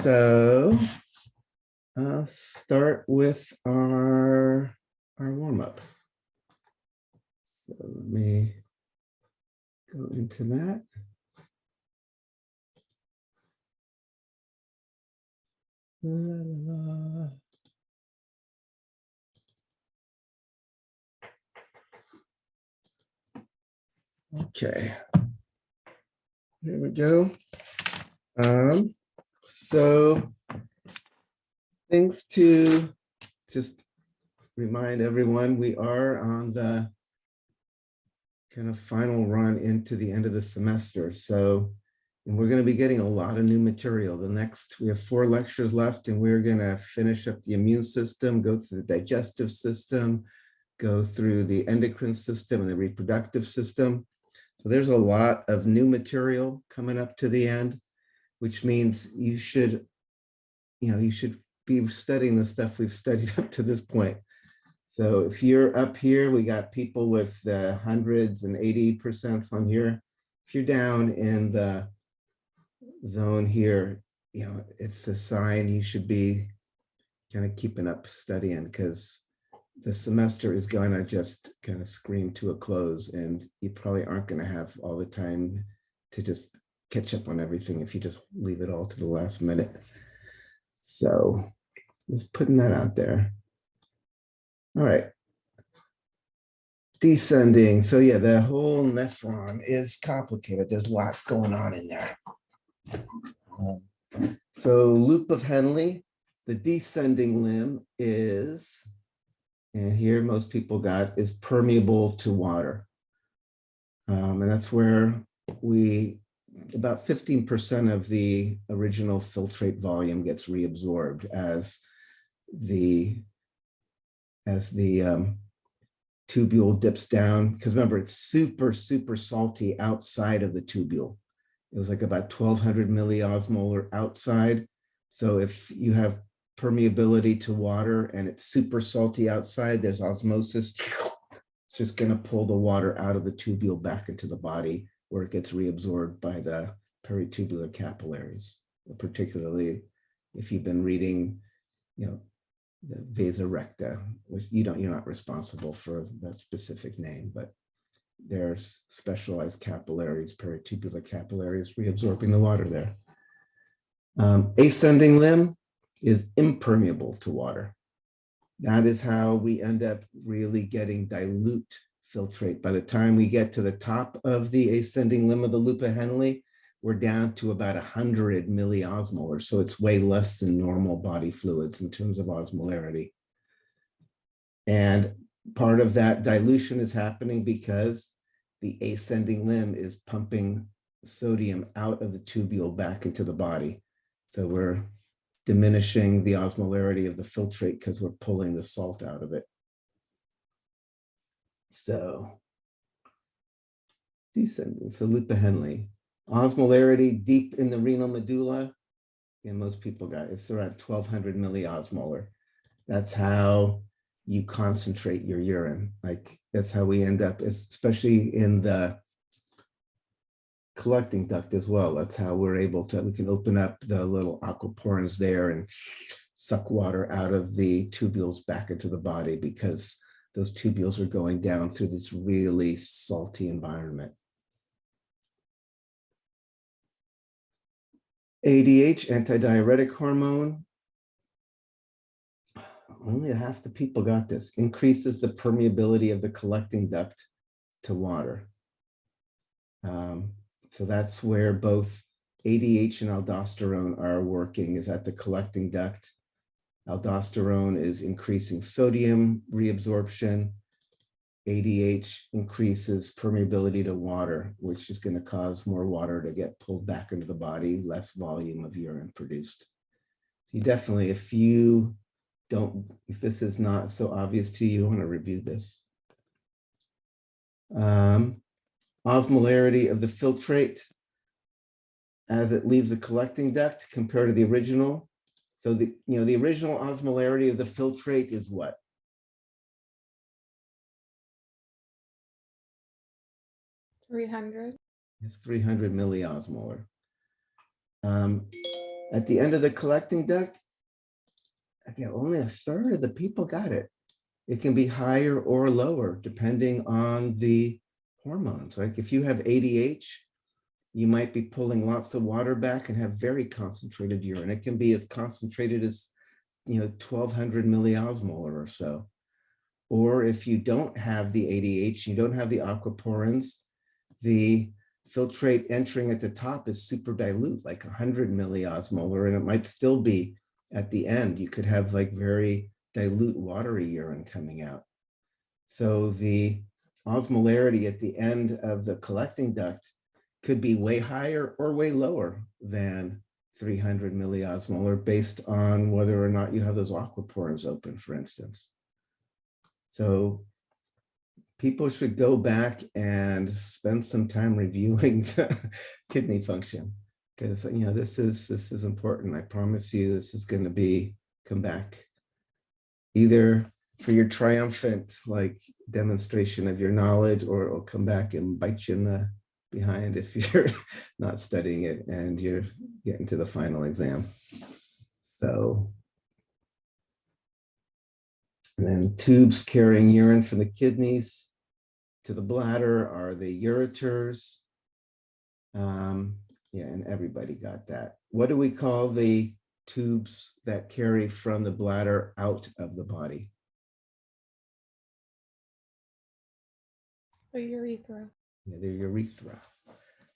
So I'll start with our warm-up. So let me go into that. Okay, here we go. So things to just remind everyone, we are on the kind of final run into the end of the semester. So, and we're going to be getting a lot of new material. We have 4 lectures left, and we're going to finish up the immune system, go through the digestive system, go through the endocrine system and the reproductive system. So there's a lot of new material coming up to the end, which means you should be studying the stuff we've studied up to this point. So if you're up here, we got people with hundreds and 80% on here. If you're down in the zone here, it's a sign you should be kind of keeping up studying, because the semester is going to just kind of scream to a close, and you probably aren't going to have all the time to just catch up on everything if you just leave it all to the last minute. So just putting that out there. All right. Descending. So yeah, the whole nephron is complicated. There's lots going on in there. So loop of Henle, the descending limb is, and here most people got, is permeable to water. And that's where about 15% of the original filtrate volume gets reabsorbed as the tubule dips down, because remember, it's super, super salty outside of the tubule. It was like about 1200 milliosmolar outside. So if you have permeability to water and it's super salty outside, there's osmosis. It's just going to pull the water out of the tubule back into the body, where it gets reabsorbed by the peritubular capillaries, particularly if you've been reading, the vasa recta, which you're not responsible for that specific name, but there's specialized capillaries, peritubular capillaries, reabsorbing the water there. Ascending limb is impermeable to water. That is how we end up really getting dilute filtrate. By the time we get to the top of the ascending limb of the loop of Henle, we're down to about 100 milliosmolar. So it's way less than normal body fluids in terms of osmolarity. And part of that dilution is happening because the ascending limb is pumping sodium out of the tubule back into the body. So we're diminishing the osmolarity of the filtrate because we're pulling the salt out of it. So descending, so loop of Henle. Osmolarity deep in the renal medulla, and most people got it's around 1200 milliosmolar. That's how you concentrate your urine. Like that's how we end up, especially in the collecting duct as well. That's how we can open up the little aquaporins there and suck water out of the tubules back into the body, because those tubules are going down through this really salty environment. ADH, antidiuretic hormone. Only half the people got this. Increases the permeability of the collecting duct to water. So that's where both ADH and aldosterone are working, is at the collecting duct. Aldosterone is increasing sodium reabsorption. ADH increases permeability to water, which is going to cause more water to get pulled back into the body, less volume of urine produced. So you definitely, if this is not so obvious to you, you want to review this. Osmolarity of the filtrate as it leaves the collecting duct compared to the original. So the original osmolarity of the filtrate is what? It's 300 milliosmolar. At the end of the collecting duct, again, only a third of the people got it. It can be higher or lower depending on the hormones. Like if you have ADH, you might be pulling lots of water back and have very concentrated urine. It can be as concentrated as 1,200 milliosmolar or so. Or if you don't have the ADH, you don't have the aquaporins, the filtrate entering at the top is super dilute, like 100 milliosmolar, and it might still be at the end. You could have like very dilute watery urine coming out. So the osmolarity at the end of the collecting duct could be way higher or way lower than 300 milliosmolar based on whether or not you have those aquaporins open, for instance. So people should go back and spend some time reviewing the kidney function, because this is important. I promise you this is going to come back either for your triumphant demonstration of your knowledge, or it'll come back and bite you in the behind if you're not studying it and you're getting to the final exam. So, and then tubes carrying urine from the kidneys to the bladder are the ureters. Yeah, and everybody got that. What do we call the tubes that carry from the bladder out of the body? A urethra. Yeah, the urethra.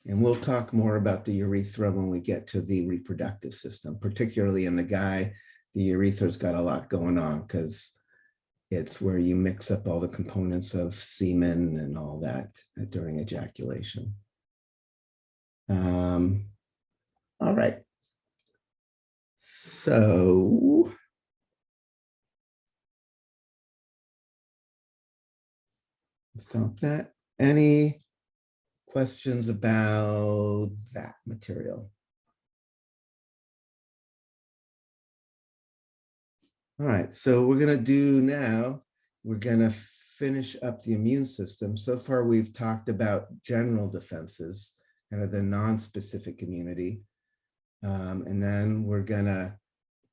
And we'll talk more about the urethra when we get to the reproductive system, particularly in the guy. The urethra's got a lot going on because it's where you mix up all the components of semen and all that during ejaculation. All right. So stop that. Any questions about that material? All right, so we're going to do now, we're going to finish up the immune system. So far, we've talked about general defenses, kind of the non-specific immunity. And then we're going to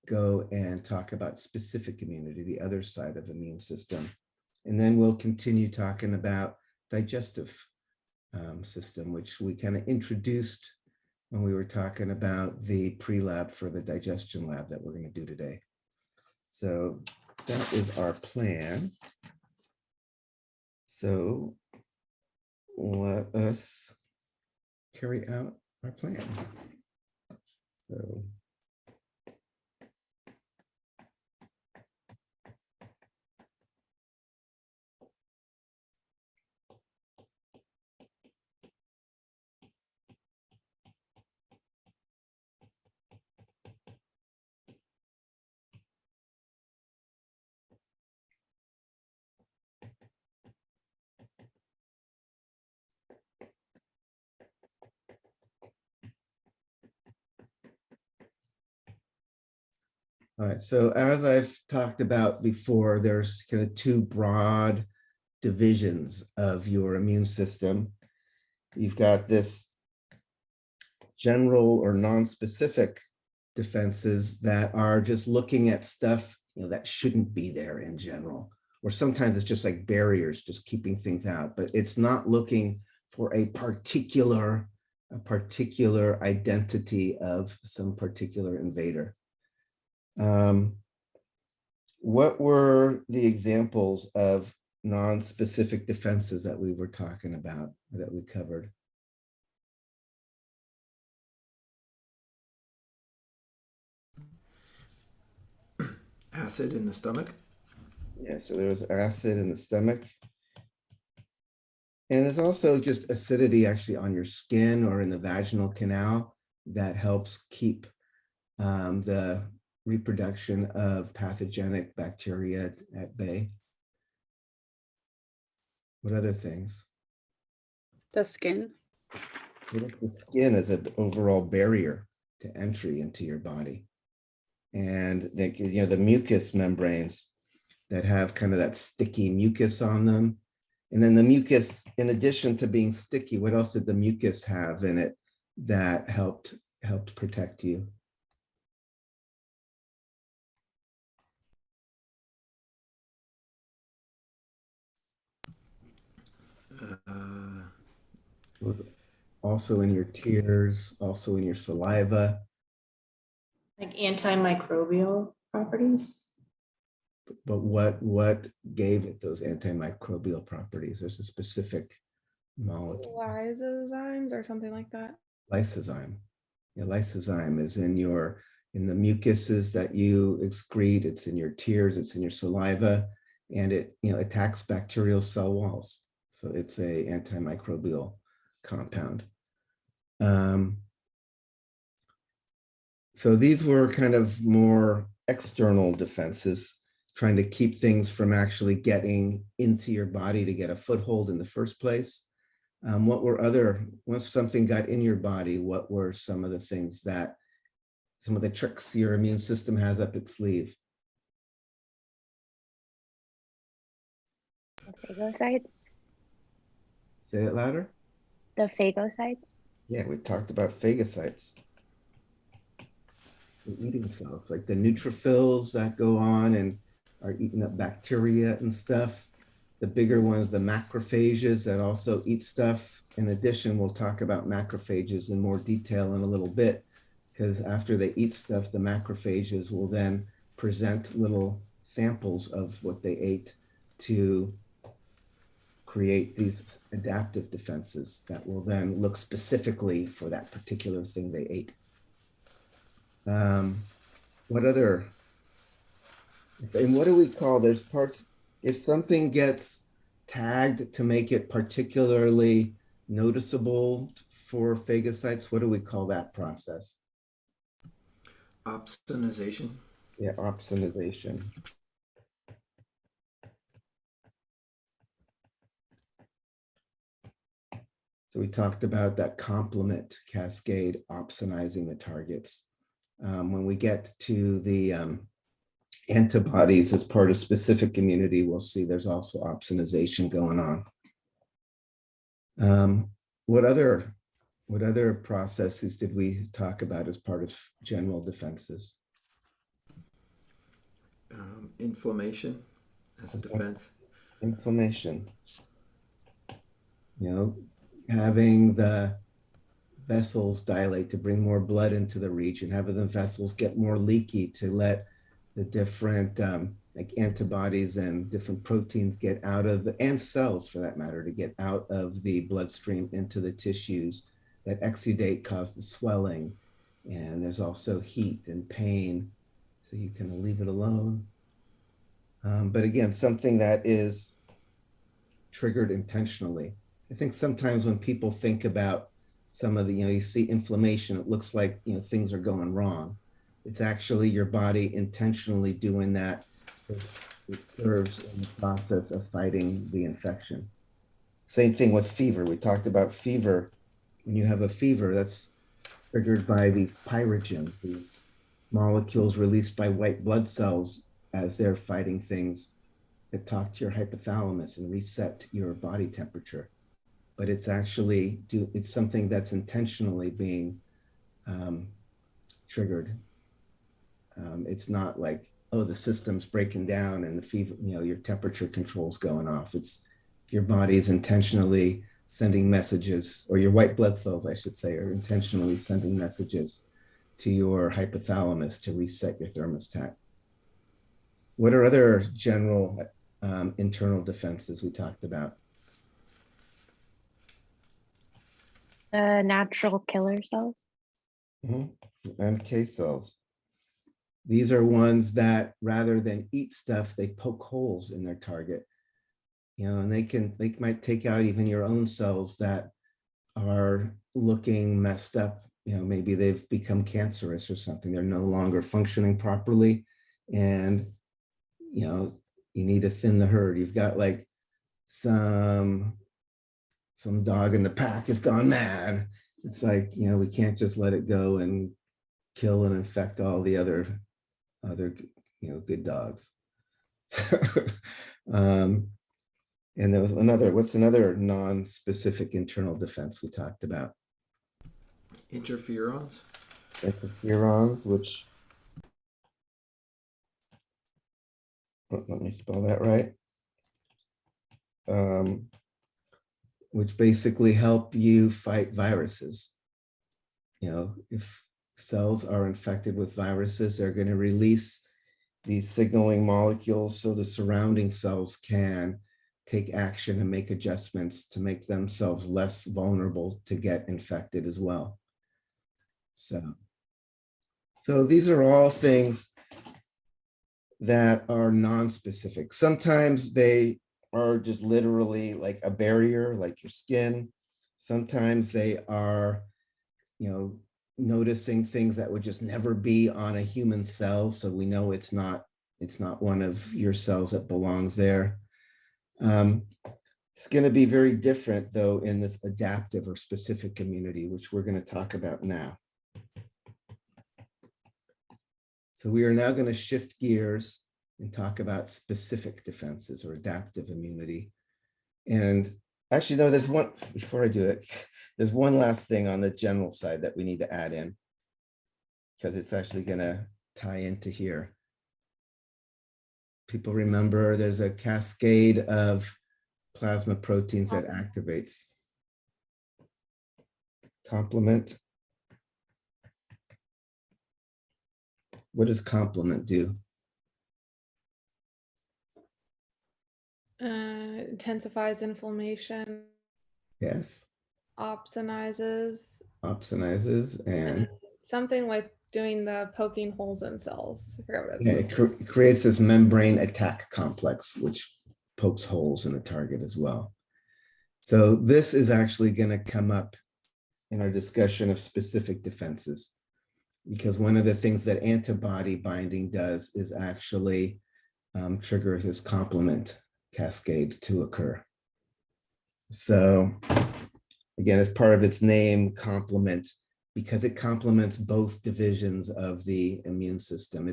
go and talk about specific immunity, the other side of immune system. And then we'll continue talking about digestive system, which we kind of introduced when we were talking about the pre-lab for the digestion lab that we're going to do today. So that is our plan. So let us carry out our plan. So all right, so as I've talked about before, there's kind of two broad divisions of your immune system. You've got this general or non-specific defenses that are just looking at stuff that shouldn't be there in general, or sometimes it's just like barriers, just keeping things out, but it's not looking for a particular identity of some particular invader. What were the examples of non-specific defenses that we were talking about, that we covered? Acid in the stomach. Yeah, so there was acid in the stomach. And there's also just acidity actually on your skin or in the vaginal canal that helps keep the reproduction of pathogenic bacteria at bay. What other things? The skin. The skin is an overall barrier to entry into your body. And the mucous membranes that have kind of that sticky mucus on them. And then the mucus, in addition to being sticky, what else did the mucus have in it that helped protect you? Also in your tears, also in your saliva. Like antimicrobial properties? But what gave it those antimicrobial properties? There's a specific molecule. Lysozymes or something like that. Lysozyme. Yeah, lysozyme is in the mucuses that you excrete. It's in your tears. It's in your saliva, and it attacks bacterial cell walls. So it's a antimicrobial compound. So these were kind of more external defenses, trying to keep things from actually getting into your body to get a foothold in the first place. Once something got in your body, what were some of the things some of the tricks your immune system has up its sleeve? The phagocytes. Say it louder. The phagocytes. Yeah, we talked about phagocytes. The eating cells, like the neutrophils that go on and are eating up bacteria and stuff. The bigger ones, the macrophages that also eat stuff. In addition, we'll talk about macrophages in more detail in a little bit, because after they eat stuff, the macrophages will then present little samples of what they ate to create these adaptive defenses that will then look specifically for that particular thing they ate. What other, and what do we call, there's parts, if something gets tagged to make it particularly noticeable for phagocytes, what do we call that process? Opsonization. Yeah, opsonization. So we talked about that complement cascade opsonizing the targets. When we get to the antibodies as part of specific immunity, we'll see there's also opsonization going on. What other processes did we talk about as part of general defenses? Inflammation as a defense. Inflammation. Having the vessels dilate to bring more blood into the region, having the vessels get more leaky to let the different like antibodies and different proteins get out of and cells for that matter, to get out of the bloodstream into the tissues. That exudate cause the swelling, and there's also heat and pain, so you can leave it alone. But again, something that is triggered intentionally. I think sometimes when people think about some of the, you see inflammation, it looks like, things are going wrong. It's actually your body intentionally doing that. It serves in the process of fighting the infection. Same thing with fever. We talked about fever. When you have a fever, that's triggered by these pyrogens, the molecules released by white blood cells as they're fighting things that talk to your hypothalamus and reset your body temperature. But it's actually, it's something that's intentionally being triggered. It's not like, oh, the system's breaking down and the fever, your temperature control's going off. It's your body's intentionally sending messages, or your white blood cells, I should say, are intentionally sending messages to your hypothalamus to reset your thermostat. What are other general internal defenses we talked about? Natural killer cells. NK cells. These are ones that rather than eat stuff, they poke holes in their target. And they might take out even your own cells that are looking messed up. Maybe they've become cancerous or something. They're no longer functioning properly. And, you need to thin the herd. You've got like some dog in the pack has gone mad. It's like, we can't just let it go and kill and infect all the other good dogs. And there was what's another non-specific internal defense we talked about? Interferons. Interferons, which, let me spell that right. which basically help you fight viruses. If cells are infected with viruses, they're going to release these signaling molecules so the surrounding cells can take action and make adjustments to make themselves less vulnerable to get infected as well. So these are all things that are non-specific. Sometimes they are just literally like a barrier, like your skin. Sometimes they are, noticing things that would just never be on a human cell. So we know it's not one of your cells that belongs there. It's going to be very different though in this adaptive or specific immunity, which we're going to talk about now. So we are now going to shift gears and talk about specific defenses or adaptive immunity. And actually, no, there's one, before I do it, there's one last thing on the general side that we need to add in, because it's actually going to tie into here. People remember there's a cascade of plasma proteins that activates. Complement. What does complement do? Intensifies inflammation, Yes. opsonizes, Opsonizes and something with doing the poking holes in cells. I forgot what it's yeah, it creates this membrane attack complex, which pokes holes in the target as well. So this is actually going to come up in our discussion of specific defenses, because one of the things that antibody binding does is actually triggers this complement cascade to occur. So again, as part of its name, complement, because it complements both divisions of the immune system.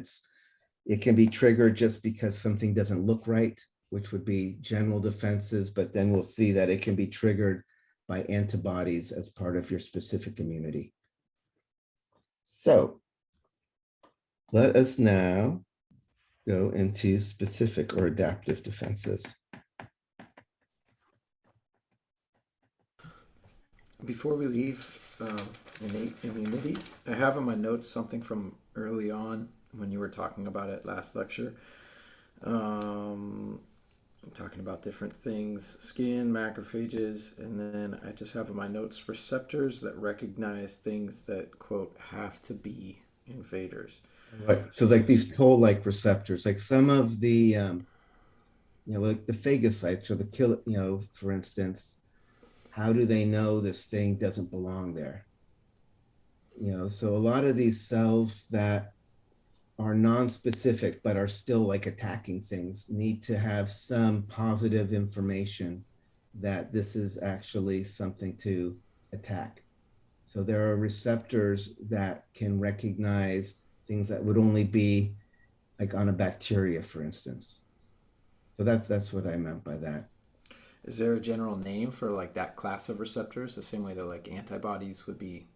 It can be triggered just because something doesn't look right, which would be general defenses, but then we'll see that it can be triggered by antibodies as part of your specific immunity. So let us now go into specific or adaptive defenses. Before we leave innate immunity, I have in my notes something from early on when you were talking about it last lecture. Talking about different things, skin, macrophages, and then I just have in my notes receptors that recognize things that, quote, have to be invaders. Right. So like these toll-like receptors, like some of the, like the phagocytes or the kill, for instance, how do they know this thing doesn't belong there? So a lot of these cells that are non-specific but are still like attacking things need to have some positive information that this is actually something to attack. So there are receptors that can recognize things that would only be like on a bacteria, for instance. So that's what I meant by that. Is there a general name for like that class of receptors, the same way that like antibodies would be?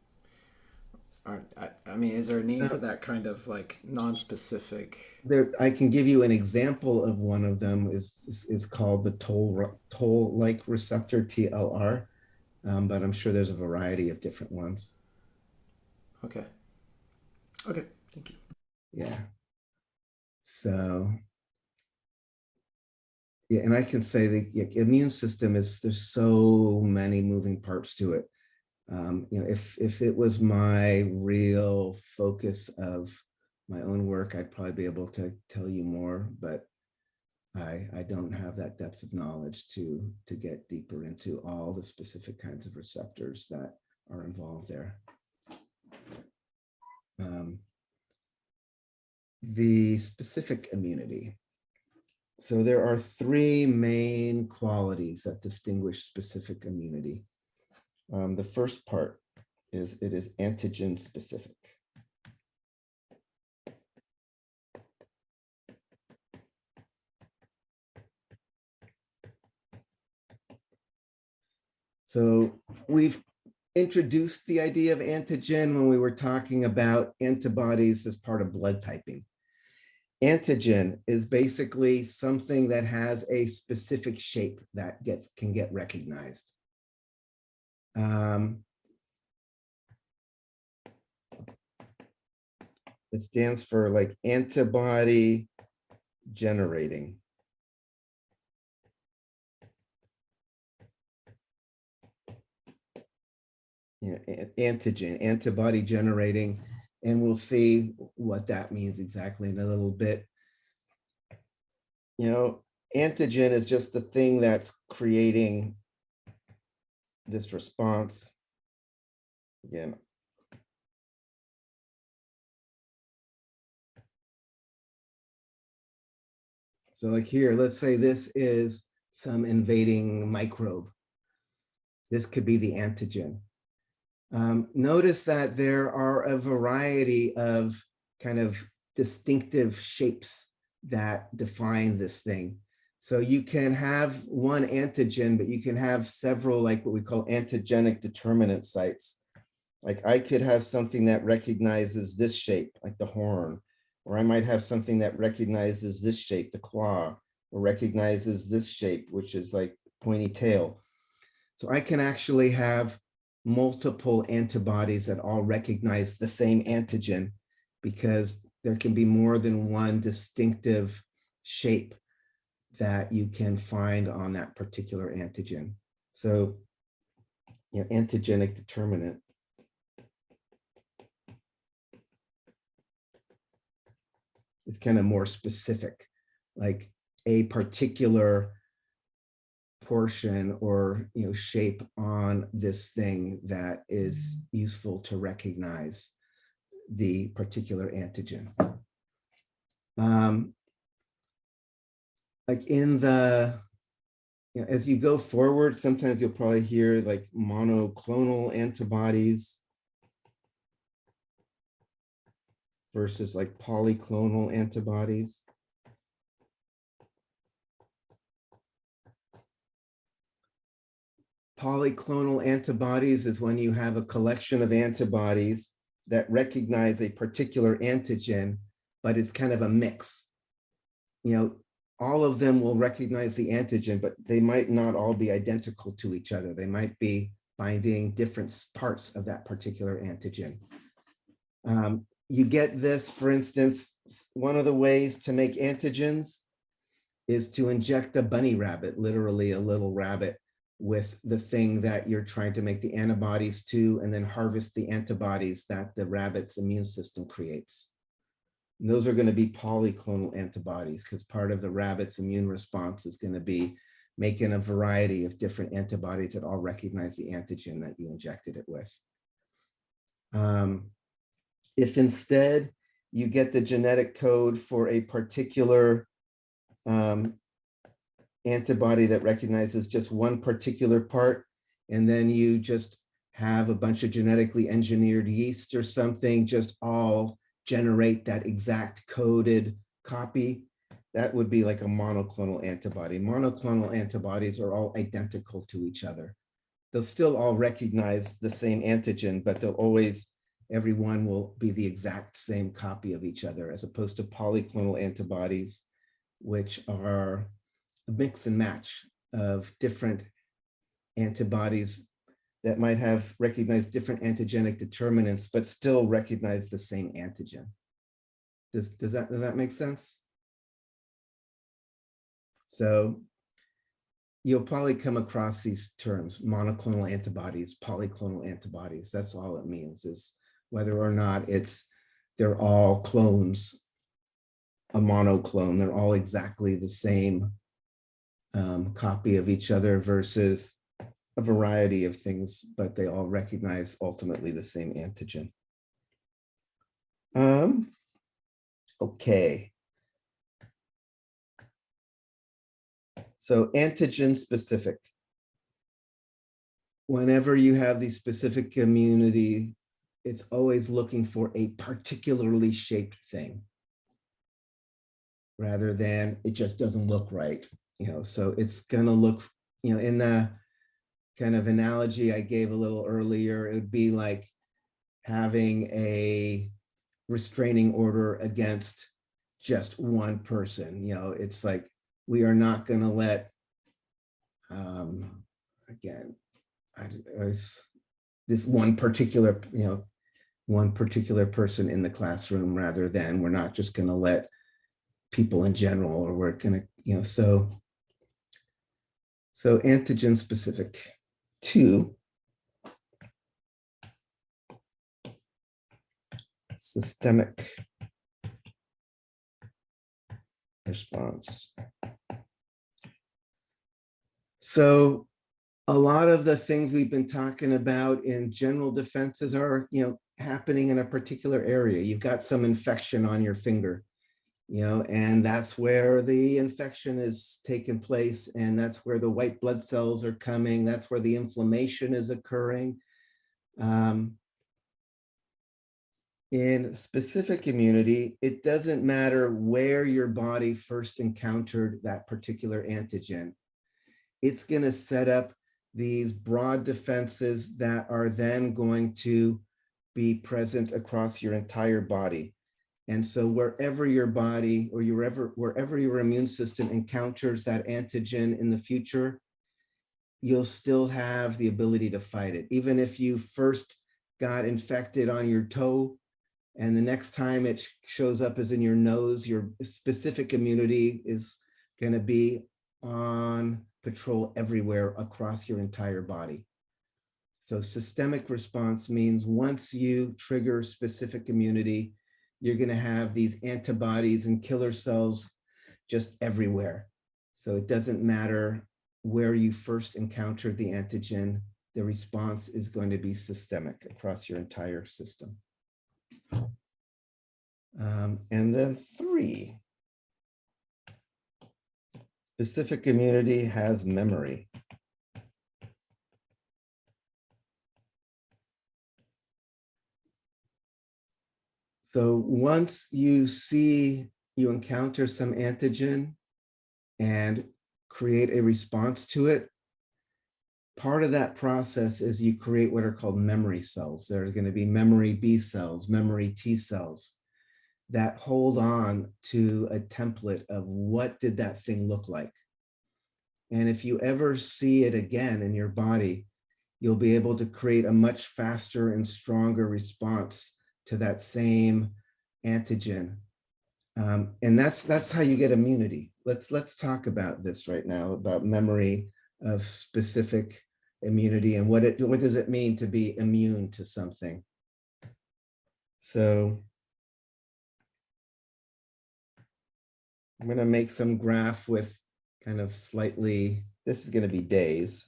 I mean, is there a name for that kind of like non-specific? There, I can give you an example of one of them is called the toll-like receptor, TLR, but I'm sure there's a variety of different ones. Okay, thank you. Yeah. So, yeah, and I can say the immune system there's so many moving parts to it. If it was my real focus of my own work, I'd probably be able to tell you more, but I don't have that depth of knowledge to get deeper into all the specific kinds of receptors that are involved there. The specific immunity. So there are three main qualities that distinguish specific immunity. The first part is it is antigen specific. So we've introduced the idea of antigen when we were talking about antibodies as part of blood typing. Antigen is basically something that has a specific shape that can get recognized. It stands for like antibody generating. Yeah, antigen, antibody generating, and we'll see what that means exactly in a little bit. You know, antigen is just the thing that's creating this response. Again, so like here, let's say this is some invading microbe. This could be the antigen. Notice that there are a variety of kind of distinctive shapes that define this thing. So you can have one antigen, but you can have several, like what we call antigenic determinant sites. Like I could have something that recognizes this shape, like the horn, or I might have something that recognizes this shape, the claw, or recognizes this shape, which is like pointy tail. So I can actually have multiple antibodies that all recognize the same antigen because there can be more than one distinctive shape that you can find on that particular antigen. So, you know, antigenic determinant. It's kind of more specific, like a particular portion or shape on this thing that is useful to recognize the particular antigen. Like in the, as you go forward, sometimes you'll probably hear like monoclonal antibodies versus like polyclonal antibodies. Polyclonal antibodies is when you have a collection of antibodies that recognize a particular antigen, but it's kind of a mix. All of them will recognize the antigen, but they might not all be identical to each other. They might be binding different parts of that particular antigen. You get this, for instance, one of the ways to make antigens is to inject a bunny rabbit, literally a little rabbit, with the thing that you're trying to make the antibodies to, and then harvest the antibodies that the rabbit's immune system creates. And those are going to be polyclonal antibodies because part of the rabbit's immune response is going to be making a variety of different antibodies that all recognize the antigen that you injected it with. If instead you get the genetic code for a particular antibody that recognizes just one particular part, and then you just have a bunch of genetically engineered yeast or something just all generate that exact coded copy, that would be like a monoclonal antibody. Monoclonal antibodies are all identical to each other. They'll still all recognize the same antigen, but they'll always, every one will be the exact same copy of each other, as opposed to polyclonal antibodies, which are a mix and match of different antibodies that might have recognized different antigenic determinants, but still recognize the same antigen. Does that make sense? So you'll probably come across these terms, monoclonal antibodies, polyclonal antibodies. That's all it means, is whether or not they're all clones, a monoclone, they're all exactly the same copy of each other versus a variety of things, but they all recognize ultimately the same antigen. Okay. So antigen specific. Whenever you have the specific immunity, it's always looking for a particularly shaped thing rather than it just doesn't look right. So it's gonna look, in the kind of analogy I gave a little earlier, it would be like having a restraining order against just one person. It's like, we are not going to let, again, this one particular, one particular person in the classroom, rather than we're not just going to let people in general, or we're going to, so antigen specific 2, systemic response. So a lot of the things we've been talking about in general defenses are, happening in a particular area. You've got some infection on your finger, and that's where the infection is taking place, and that's where the white blood cells are coming. That's where the inflammation is occurring. In specific immunity, it doesn't matter where your body first encountered that particular antigen. It's going to set up these broad defenses that are then going to be present across your entire body. And so wherever your body or wherever your immune system encounters that antigen in the future, you'll still have the ability to fight it. Even if you first got infected on your toe, and the next time it shows up as in your nose, your specific immunity is going to be on patrol everywhere across your entire body. So systemic response means once you trigger specific immunity, you're going to have these antibodies and killer cells just everywhere. So it doesn't matter where you first encountered the antigen, the response is going to be systemic across your entire system. And then 3, specific immunity has memory. So once you encounter some antigen and create a response to it, part of that process is you create what are called memory cells. There's going to be memory B cells, memory T cells that hold on to a template of what did that thing look like. And if you ever see it again in your body, you'll be able to create a much faster and stronger response to that same antigen. And that's how you get immunity. Let's talk about this right now, about memory of specific immunity and what does it mean to be immune to something. So I'm going to make some graph with kind of slightly, this is going to be days.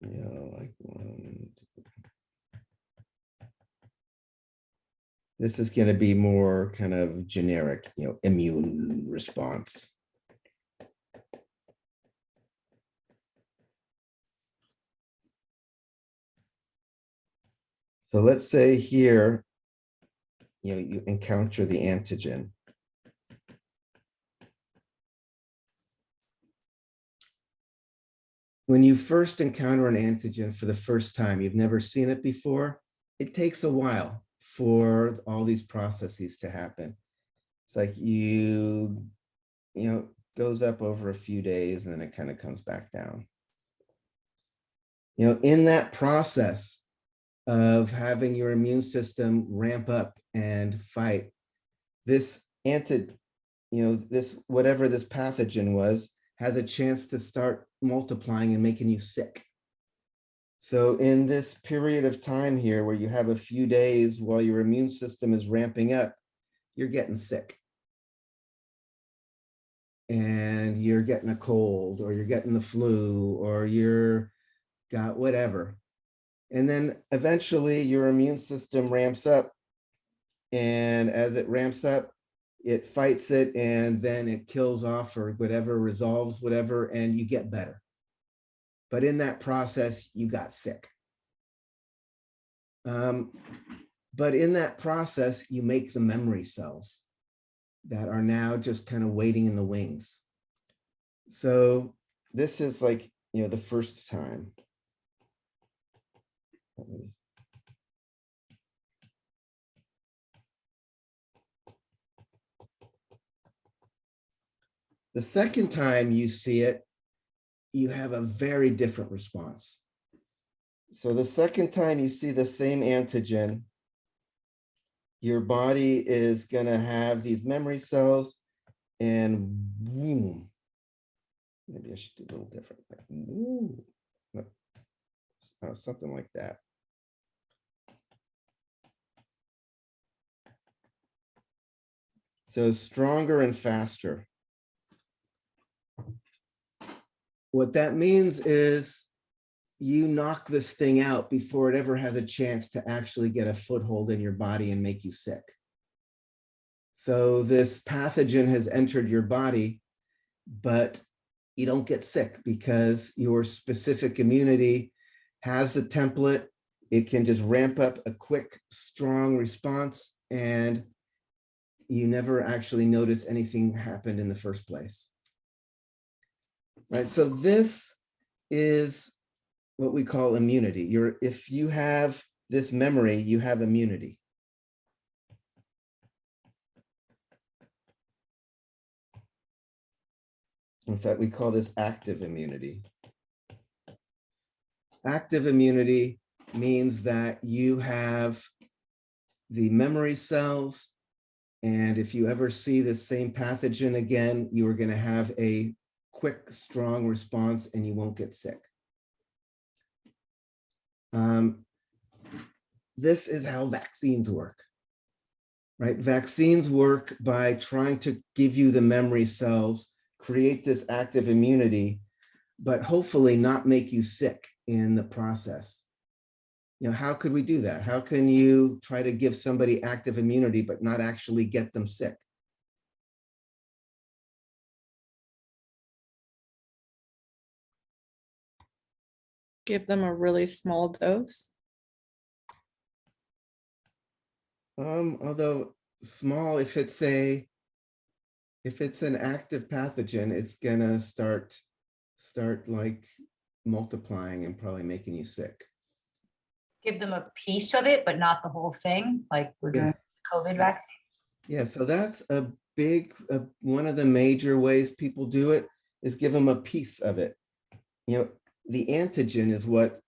Like this is going to be more kind of generic, immune response. So let's say here, you encounter the antigen. When you first encounter an antigen for the first time, you've never seen it before, it takes a while for all these processes to happen. It's like goes up over a few days and then it kind of comes back down. In that process of having your immune system ramp up and fight, this whatever this pathogen was, has a chance to start multiplying and making you sick. So in this period of time here where you have a few days while your immune system is ramping up, you're getting sick. And you're getting a cold, or you're getting the flu, or you're got whatever. And then eventually your immune system ramps up. And as it ramps up, it fights it, and then it kills off or whatever, resolves whatever, and you get better. But in that process, you got sick. But in that process, you make the memory cells that are now just kind of waiting in the wings. So this is like, the first time. The second time you see it, you have a very different response. So the second time you see the same antigen, your body is going to have these memory cells, and boom. Maybe I should do a little different. Like, ooh, something like that. So stronger and faster. What that means is you knock this thing out before it ever has a chance to actually get a foothold in your body and make you sick. So this pathogen has entered your body, but you don't get sick because your specific immunity has the template. It can just ramp up a quick, strong response, and you never actually notice anything happened in the first place. Right, so this is what we call immunity. If you have this memory, you have immunity. In fact, we call this active immunity. Active immunity means that you have the memory cells, and if you ever see the same pathogen again, you are going to have a quick, strong response and you won't get sick. This is how vaccines work, right? Vaccines work by trying to give you the memory cells, create this active immunity, but hopefully not make you sick in the process. You know, how could we do that? How can you try to give somebody active immunity, but not actually get them sick? Give them a really small dose. Although small, if it's an active pathogen, it's gonna start like multiplying and probably making you sick. Give them a piece of it, but not the whole thing, like we're doing COVID vaccine. Yeah, so that's a big, one of the major ways people do it is give them a piece of it. You know, the antigen is what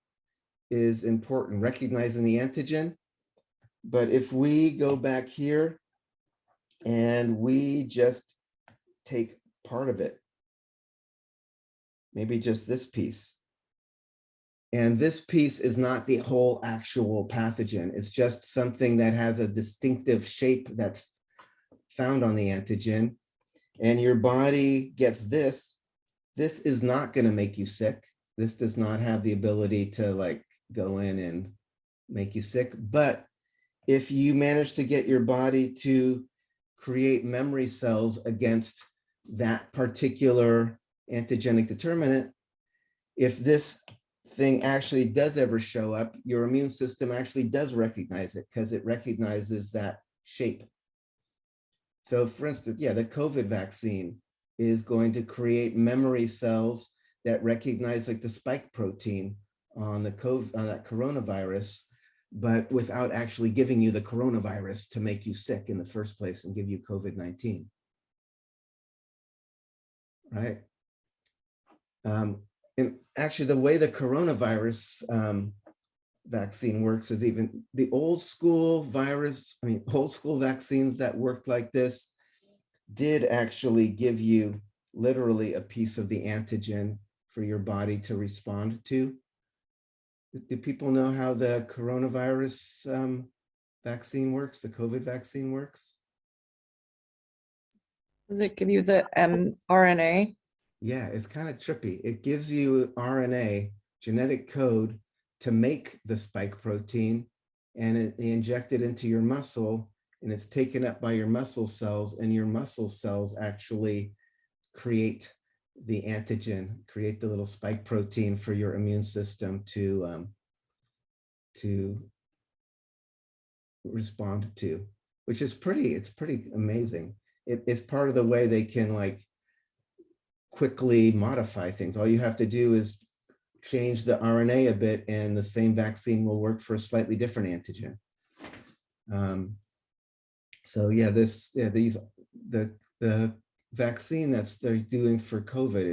is important, recognizing the antigen. But if we go back here and we just take part of it, maybe just this piece, and this piece is not the whole actual pathogen, it's just something that has a distinctive shape that's found on the antigen, and your body gets this is not going to make you sick. This does not have the ability to like go in and make you sick. But if you manage to get your body to create memory cells against that particular antigenic determinant, if this thing actually does ever show up, your immune system actually does recognize it because it recognizes that shape. So for instance, yeah, the COVID vaccine is going to create memory cells that recognize like the spike protein on the COVID, on that coronavirus, but without actually giving you the coronavirus to make you sick in the first place and give you COVID-19. Right? And actually the way the coronavirus vaccine works is even the old school vaccines that worked like this did actually give you literally a piece of the antigen for your body to respond to. Do people know how the coronavirus vaccine works, the COVID vaccine works? Does it give you the mRNA? Yeah, it's kind of trippy. It gives you RNA, genetic code, to make the spike protein, and they inject it into your muscle, and it's taken up by your muscle cells, and your muscle cells actually create the antigen, create the little spike protein for your immune system to respond to, which is it's pretty amazing. It's part of the way they can like quickly modify things. All you have to do is change the RNA a bit and the same vaccine will work for a slightly different antigen. So yeah, the vaccine they're doing for COVID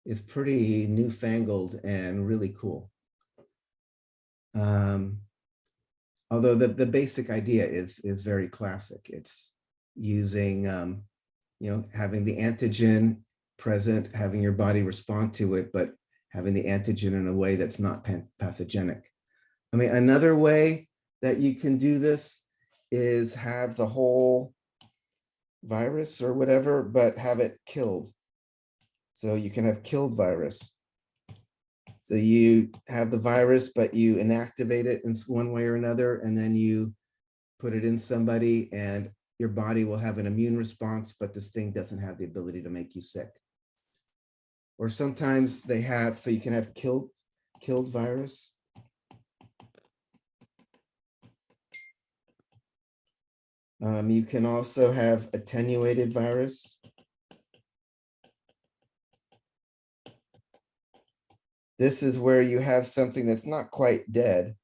is pretty newfangled and really cool. Although the basic idea is very classic. It's using, having the antigen present, having your body respond to it, but having the antigen in a way that's not pathogenic. I mean, another way that you can do this is have the whole virus or whatever, but have it killed. So you can have killed virus. So you have the virus, but you inactivate it in one way or another, and then you put it in somebody and your body will have an immune response, but this thing doesn't have the ability to make you sick. Or sometimes they have, so you can have killed virus. You can also have attenuated virus. This is where you have something that's not quite dead,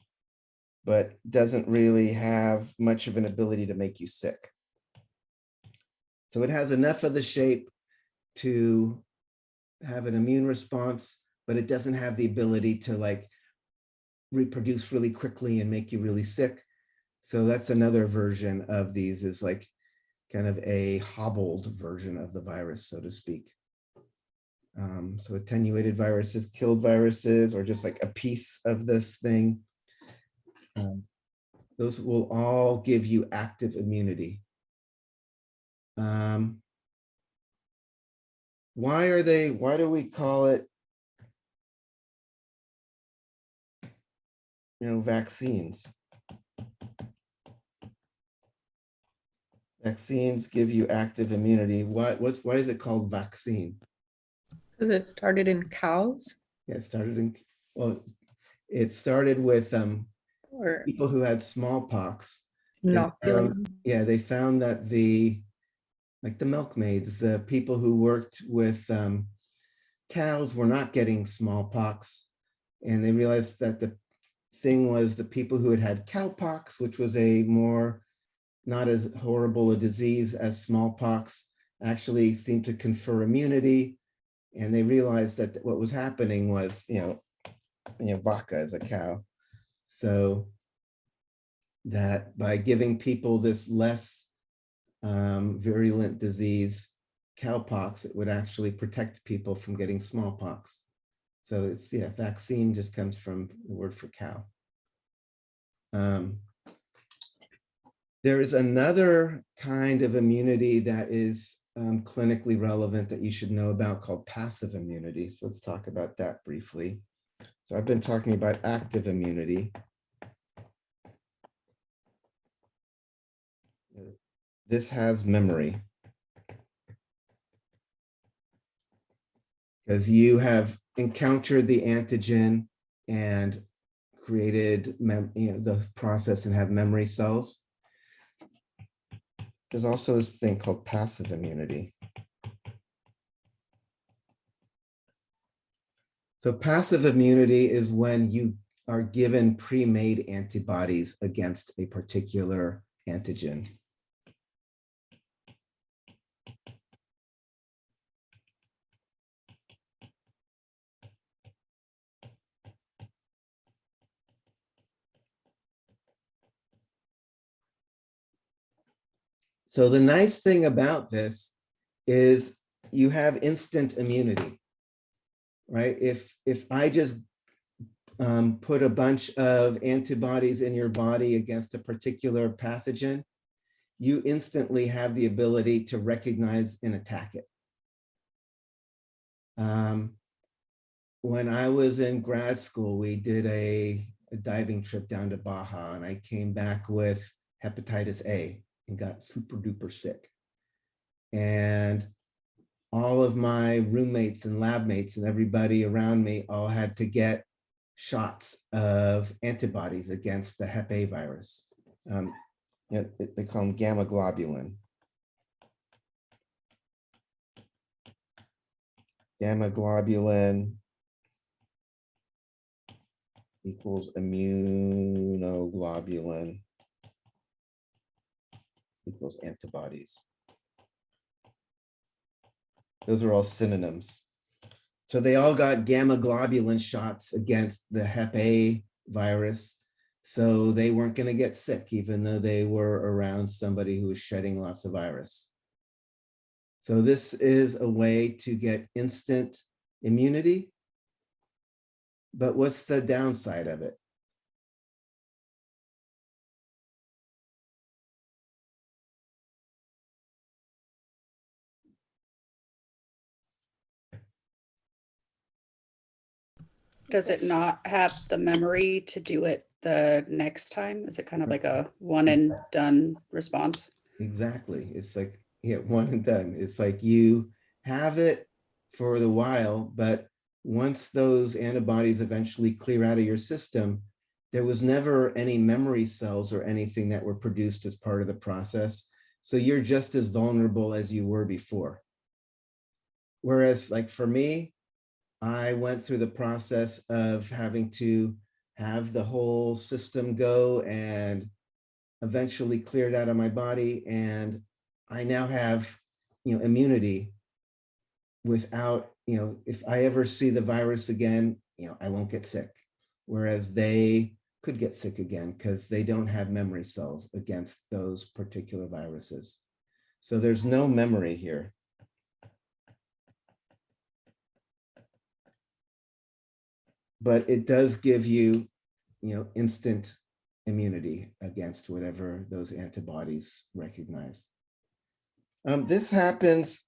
but doesn't really have much of an ability to make you sick. So it has enough of the shape to have an immune response, but it doesn't have the ability to like reproduce really quickly and make you really sick. So that's another version of these, is like kind of a hobbled version of the virus, so to speak. So attenuated viruses, killed viruses, or just like a piece of this thing. Those will all give you active immunity. Why do we call it, vaccines? Vaccines give you active immunity. Why is it called vaccine? Because it started in cows Yeah, it started with or people who had smallpox. inoculum. They found that the milkmaids, the people who worked with cows were not getting smallpox. And they realized that the thing was the people who had cowpox, which was a more not as horrible a disease as smallpox, actually seemed to confer immunity. And they realized that what was happening was, vaca is a cow. So that by giving people this less virulent disease, cowpox, it would actually protect people from getting smallpox. So it's, vaccine just comes from the word for cow. There is another kind of immunity that is clinically relevant that you should know about, called passive immunity. So let's talk about that briefly. So I've been talking about active immunity. This has memory, because you have encountered the antigen and created the process and have memory cells. There's also this thing called passive immunity. So passive immunity is when you are given pre-made antibodies against a particular antigen. So the nice thing about this is you have instant immunity, right? If I just put a bunch of antibodies in your body against a particular pathogen, you instantly have the ability to recognize and attack it. When I was in grad school, we did a diving trip down to Baja, and I came back with hepatitis A and got super duper sick. And all of my roommates and lab mates and everybody around me all had to get shots of antibodies against the Hep A virus. They call them gamma globulin. Gamma globulin equals immunoglobulin equals antibodies. Those are all synonyms. So they all got gamma globulin shots against the Hep A virus. So they weren't going to get sick, even though they were around somebody who was shedding lots of virus. So this is a way to get instant immunity. But what's the downside of it? Does it not have the memory to do it the next time? Is it kind of like a one and done response? Exactly. It's like, yeah, one and done. It's like you have it for the while, but once those antibodies eventually clear out of your system, there was never any memory cells or anything that were produced as part of the process. So you're just as vulnerable as you were before. Whereas like for me, I went through the process of having to have the whole system go and eventually cleared out of my body. And I now have, immunity without, if I ever see the virus again, I won't get sick. Whereas they could get sick again because they don't have memory cells against those particular viruses. So there's no memory here. But it does give you, instant immunity against whatever those antibodies recognize. This happens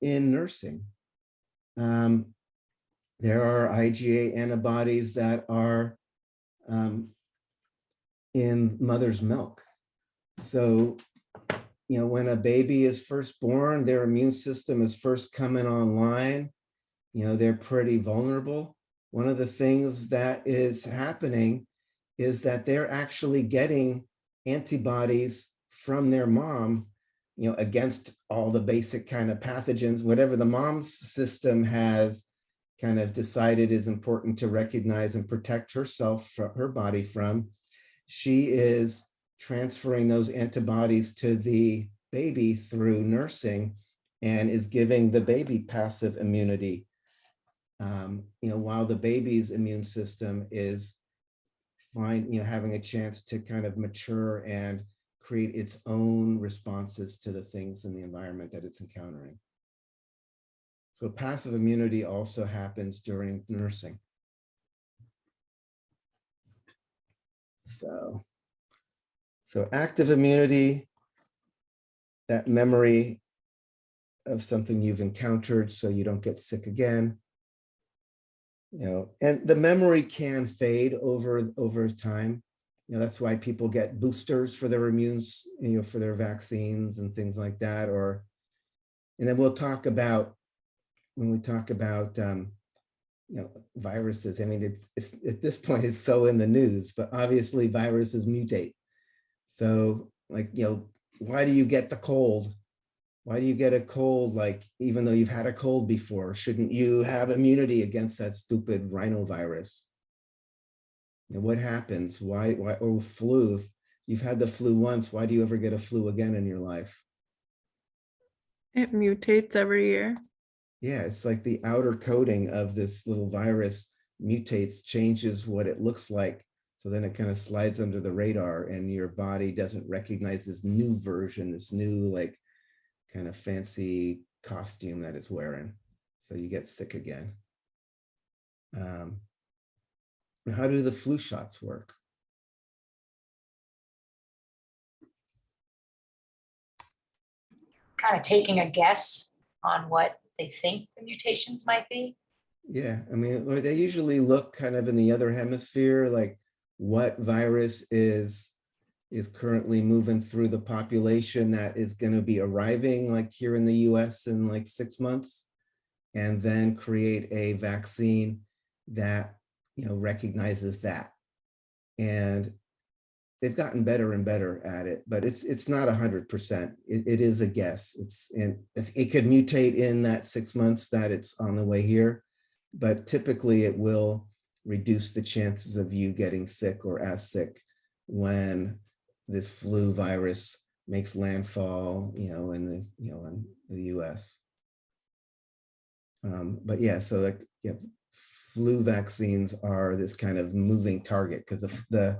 in nursing. There are IgA antibodies that are in mother's milk. So, when a baby is first born, their immune system is first coming online, they're pretty vulnerable. One of the things that is happening is that they're actually getting antibodies from their mom, against all the basic kind of pathogens, whatever the mom's system has kind of decided is important to recognize and protect herself, from her body from. She is transferring those antibodies to the baby through nursing and is giving the baby passive immunity. While the baby's immune system is having a chance to kind of mature and create its own responses to the things in the environment that it's encountering. So passive immunity also happens during nursing. So active immunity, that memory of something you've encountered so you don't get sick again. And the memory can fade over time. That's why people get boosters for their immunes, for their vaccines and things like that. And then we'll talk about, when we talk about, viruses. I mean, it's at this point, it's so in the news, but obviously viruses mutate. So like, why do you get the cold? Why do you get a cold? Like, even though you've had a cold before, shouldn't you have immunity against that stupid rhinovirus? What happens? Why, or flu? You've had the flu once. Why do you ever get a flu again in your life? It mutates every year. Yeah, it's like the outer coating of this little virus mutates, changes what it looks like. So then it kind of slides under the radar and your body doesn't recognize this new version, this new like kind of fancy costume that it's wearing. So you get sick again. How do the flu shots work? Kind of taking a guess on what they think the mutations might be. Yeah, I mean, they usually look kind of in the other hemisphere, like what virus is currently moving through the population that is going to be arriving like here in the US in like 6 months, and then create a vaccine that, recognizes that. And they've gotten better and better at it, but it's not 100%. It is a guess. It could mutate in that 6 months that it's on the way here, but typically it will reduce the chances of you getting sick or as sick when this flu virus makes landfall, in the US. But yeah, so like, yeah, flu vaccines are this kind of moving target because the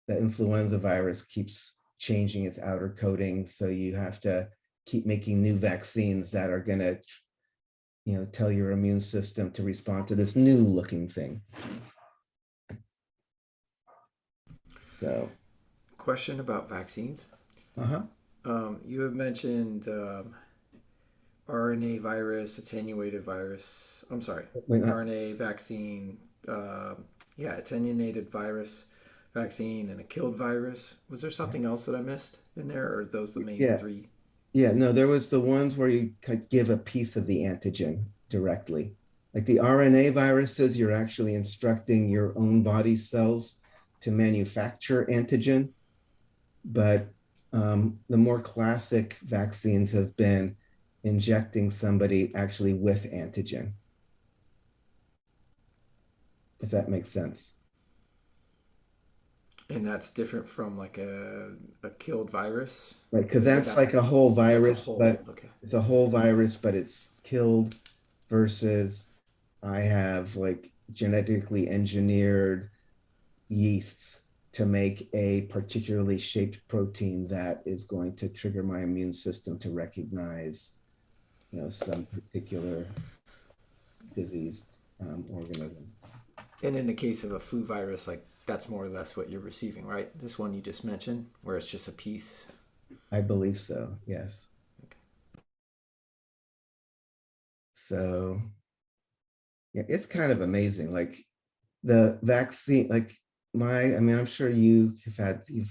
influenza virus keeps changing its outer coating. So you have to keep making new vaccines that are going to, tell your immune system to respond to this new looking thing. So, Question about vaccines. uh-huh. You have mentioned RNA virus, attenuated virus. I'm sorry, RNA vaccine. Attenuated virus vaccine and a killed virus. Was there something else that I missed in there, or are those the main three? Yeah, no, there was the ones where you could give a piece of the antigen directly. Like the RNA viruses, you're actually instructing your own body cells to manufacture antigen. But the more classic vaccines have been injecting somebody actually with antigen, if that makes sense. And that's different from like a killed virus? Right, because that's like a whole virus, but okay. it's a whole virus, but it's killed versus I have like genetically engineered yeasts to make a particularly shaped protein that is going to trigger my immune system to recognize, some particular diseased organism. And in the case of a flu virus, like that's more or less what you're receiving, right? This one you just mentioned, where it's just a piece. I believe so, yes. Okay. So, yeah, it's kind of amazing. Like the vaccine, like I'm sure you've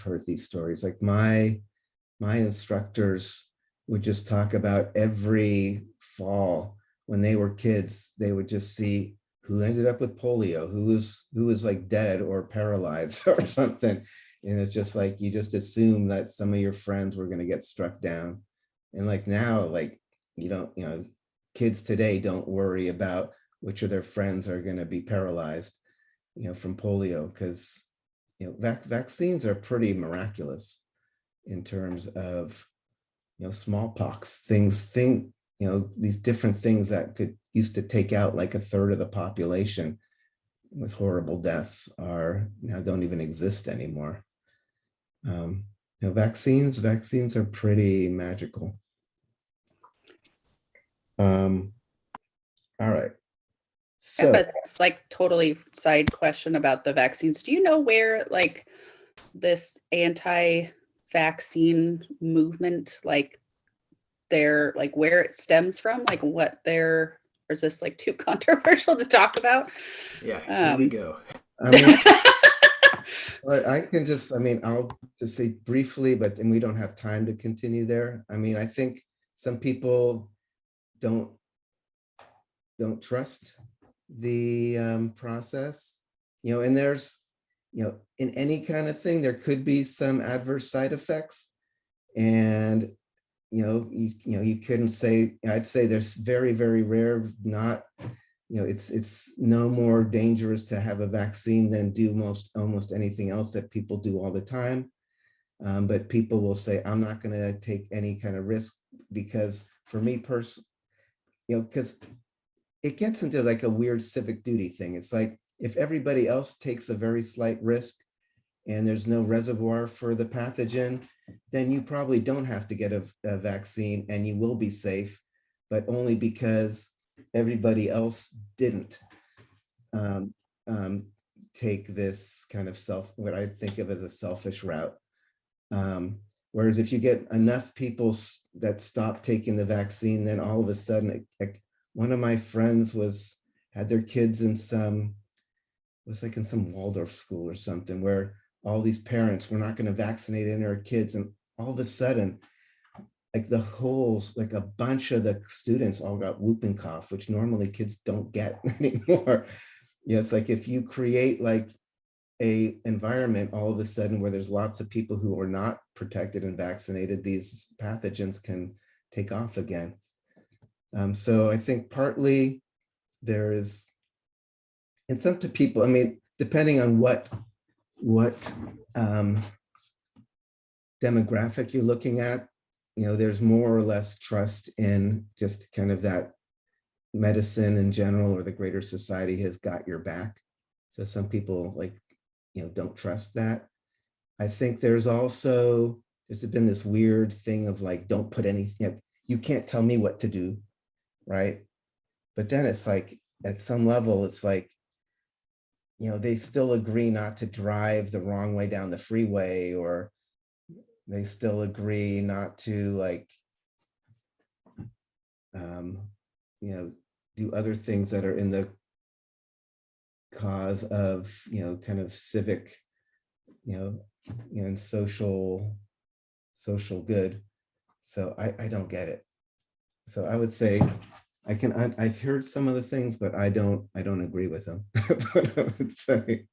heard these stories. Like my instructors would just talk about every fall when they were kids, they would just see who ended up with polio, who was like dead or paralyzed or something. And it's just like, you just assume that some of your friends were going to get struck down. And like now, like, kids today don't worry about which of their friends are going to be paralyzed, from polio, because, vaccines are pretty miraculous in terms of, smallpox, these different things that used to take out like a third of the population with horrible deaths don't even exist anymore. Vaccines are pretty magical. All right. So It's like totally side question about the vaccines. Do you know where like this anti-vaccine movement, like where it stems from, like what or is this like too controversial to talk about? Yeah, here we go. I can just, I'll just say briefly, and we don't have time to continue there. I think some people don't trust the process, and there's, in any kind of thing, there could be some adverse side effects. And, you couldn't say, I'd say there's very, very rare, not, it's no more dangerous to have a vaccine than do almost anything else that people do all the time. But people will say, I'm not going to take any kind of risk, because for me personally, because it gets into like a weird civic duty thing. It's like, if everybody else takes a very slight risk and there's no reservoir for the pathogen, then you probably don't have to get a vaccine and you will be safe, but only because everybody else didn't take this kind of what I think of as a selfish route. Whereas if you get enough people that stop taking the vaccine, then all of a sudden, one of my friends had their kids in some Waldorf school or something, where all these parents were not going to vaccinate any of their kids. And all of a sudden, like a bunch of the students all got whooping cough, which normally kids don't get anymore. It's like if you create like a environment all of a sudden where there's lots of people who are not protected and vaccinated, these pathogens can take off again. So I think partly there is, and some to people, depending on what demographic you're looking at, there's more or less trust in just kind of that medicine in general or the greater society has got your back. So some people don't trust that. I think there's been this weird thing of like, don't put anything, you can't tell me what to do, right? But then it's like, at some level, it's like, they still agree not to drive the wrong way down the freeway, or they still agree not to do other things that are in the cause of, kind of civic, and social good. So I don't get it. So I would say I've heard some of the things, but I don't agree with them. That's what I would say.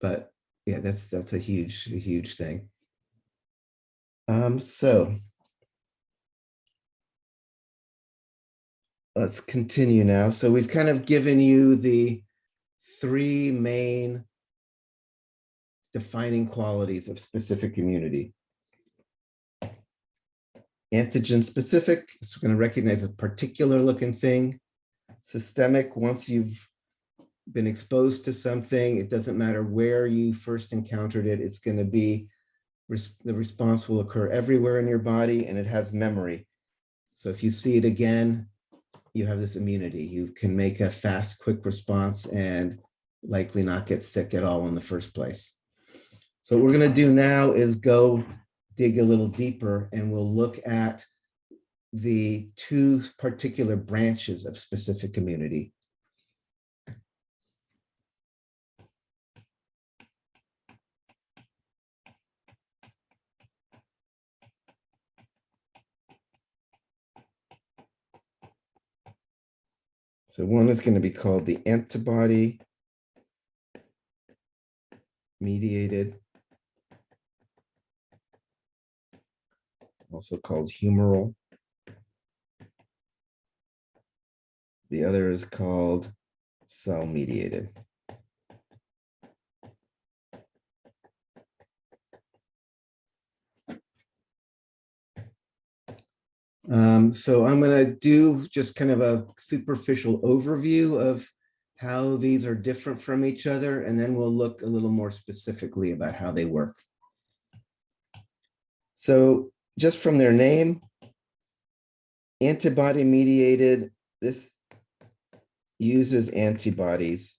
But yeah, that's a huge thing. So let's continue now. So we've kind of given you the three main defining qualities of specific immunity. Antigen specific, it's going to recognize a particular looking thing. Systemic, once you've been exposed to something, it doesn't matter where you first encountered it, it's going to be, the response will occur everywhere in your body, and it has memory. So if you see it again, you have this immunity. You can make a fast, quick response and likely not get sick at all in the first place. So what we're going to do now is go dig a little deeper, and we'll look at the two particular branches of specific immunity. So one is going to be called the antibody mediated, also called humoral. The other is called cell mediated. So I'm going to do just kind of a superficial overview of how these are different from each other, and then we'll look a little more specifically about how they work. So just from their name, antibody mediated, this uses antibodies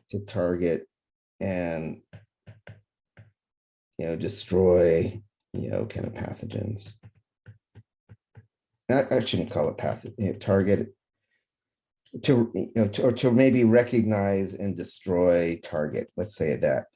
to target and destroy kind of pathogens. I shouldn't call it pathogen, target, to maybe recognize and destroy target. Let's say that.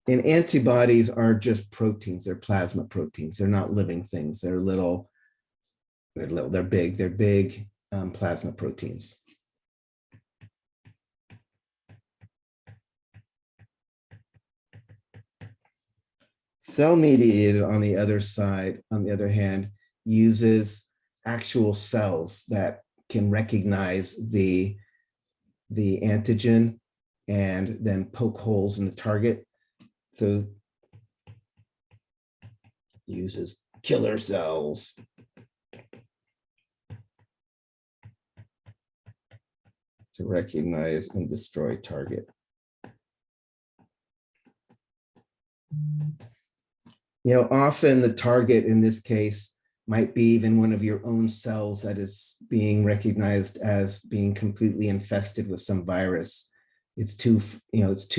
And antibodies are just proteins. They're plasma proteins. They're not living things. They're big plasma proteins. Cell mediated, on the other hand, uses actual cells that can recognize the antigen and then poke holes in the target. So uses killer cells to recognize and destroy target. Often the target in this case might be even one of your own cells that is being recognized as being completely infested with some virus. It's too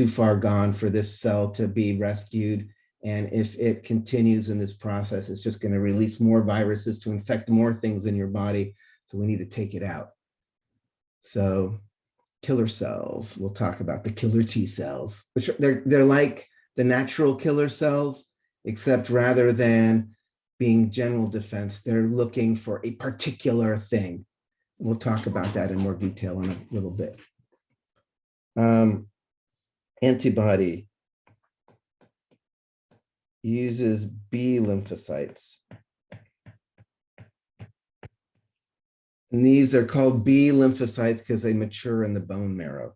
far gone for this cell to be rescued. And if it continues in this process, it's just going to release more viruses to infect more things in your body. So we need to take it out. So killer cells, we'll talk about the killer T cells, which they're like the natural killer cells, except rather than being general defense, they're looking for a particular thing. We'll talk about that in more detail in a little bit. Antibody uses B lymphocytes And these are called B lymphocytes because they mature in the bone marrow.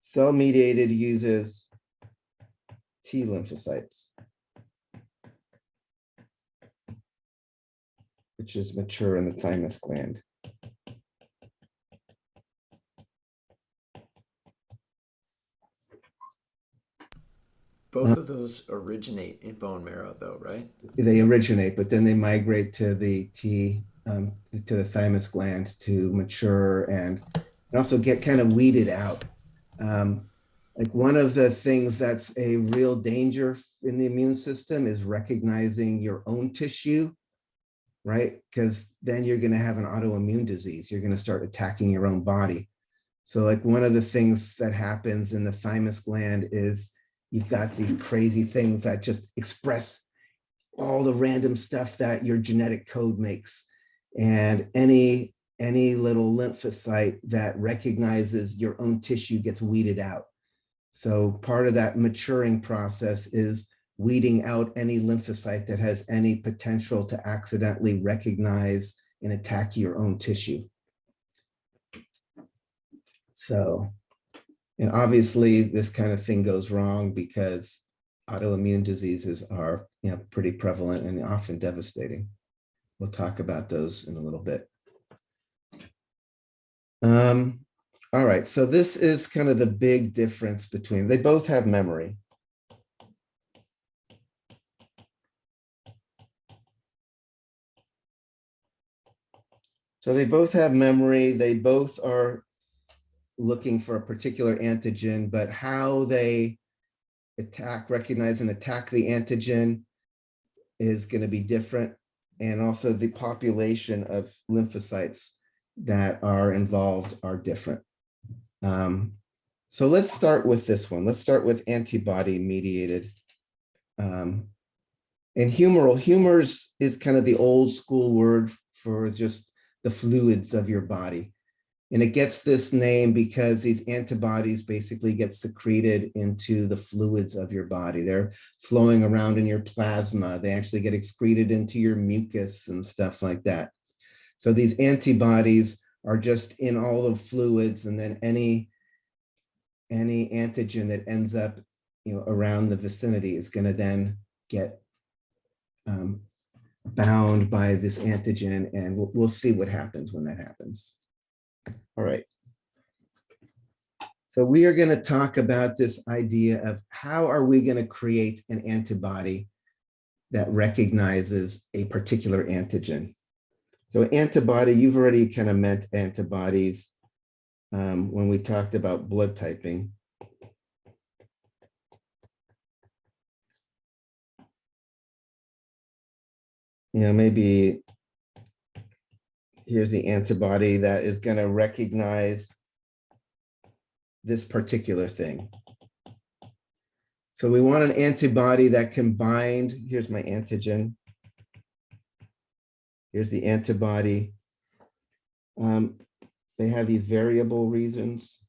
Cell mediated uses T lymphocytes, which is mature in the thymus gland. Both of those originate in bone marrow, though, right? They originate, but then they migrate to the to the thymus gland to mature and also get kind of weeded out. Like one of the things that's a real danger in the immune system is recognizing your own tissue, right? Because then you're going to have an autoimmune disease. You're going to start attacking your own body. So like one of the things that happens in the thymus gland is you've got these crazy things that just express all the random stuff that your genetic code makes. And any little lymphocyte that recognizes your own tissue gets weeded out. So part of that maturing process is weeding out any lymphocyte that has any potential to accidentally recognize and attack your own tissue. So, and obviously this kind of thing goes wrong because autoimmune diseases are, pretty prevalent and often devastating. We'll talk about those in a little bit. All right, so this is kind of the big difference between, they both have memory. So they both have memory, they both are looking for a particular antigen, but how they recognize and attack the antigen is going to be different. And also the population of lymphocytes that are involved are different. So let's start with this one. Let's start with antibody mediated. And humors is kind of the old school word for just the fluids of your body. And it gets this name because these antibodies basically get secreted into the fluids of your body. They're flowing around in your plasma. They actually get excreted into your mucus and stuff like that. So these antibodies are just in all the fluids, and then any antigen that ends up around the vicinity is going to then get bound by this antigen, and we'll see what happens when that happens. All right. So we are going to talk about this idea of how are we going to create an antibody that recognizes a particular antigen. So antibody, you've already kind of meant antibodies when we talked about blood typing. Maybe here's the antibody that is going to recognize this particular thing. So we want an antibody that can bind. Here's my antigen. Here's the antibody. They have these variable regions.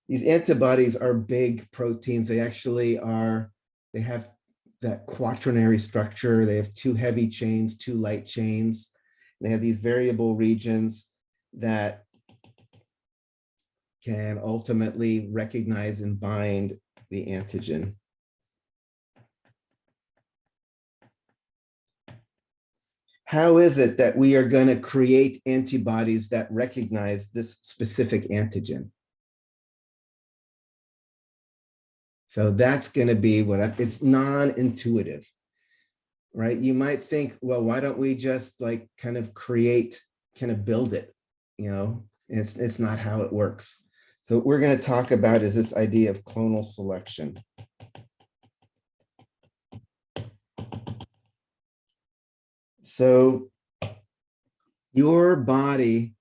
These antibodies are big proteins. They actually are, they have that quaternary structure. They have 2 heavy chains, 2 light chains. They have these variable regions that can ultimately recognize and bind the antigen. How is it that we are going to create antibodies that recognize this specific antigen? So that's going to be it's non-intuitive, right? You might think, well, why don't we just kind of build it? It's not how it works. So what we're going to talk about is this idea of clonal selection. So your body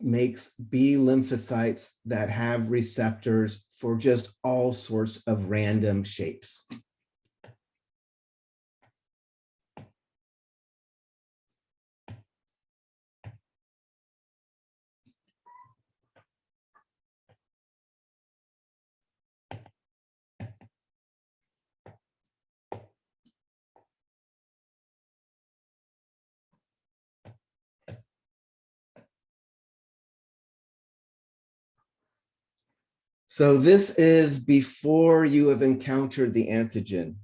makes B lymphocytes that have receptors for just all sorts of random shapes. So this is before you have encountered the antigen.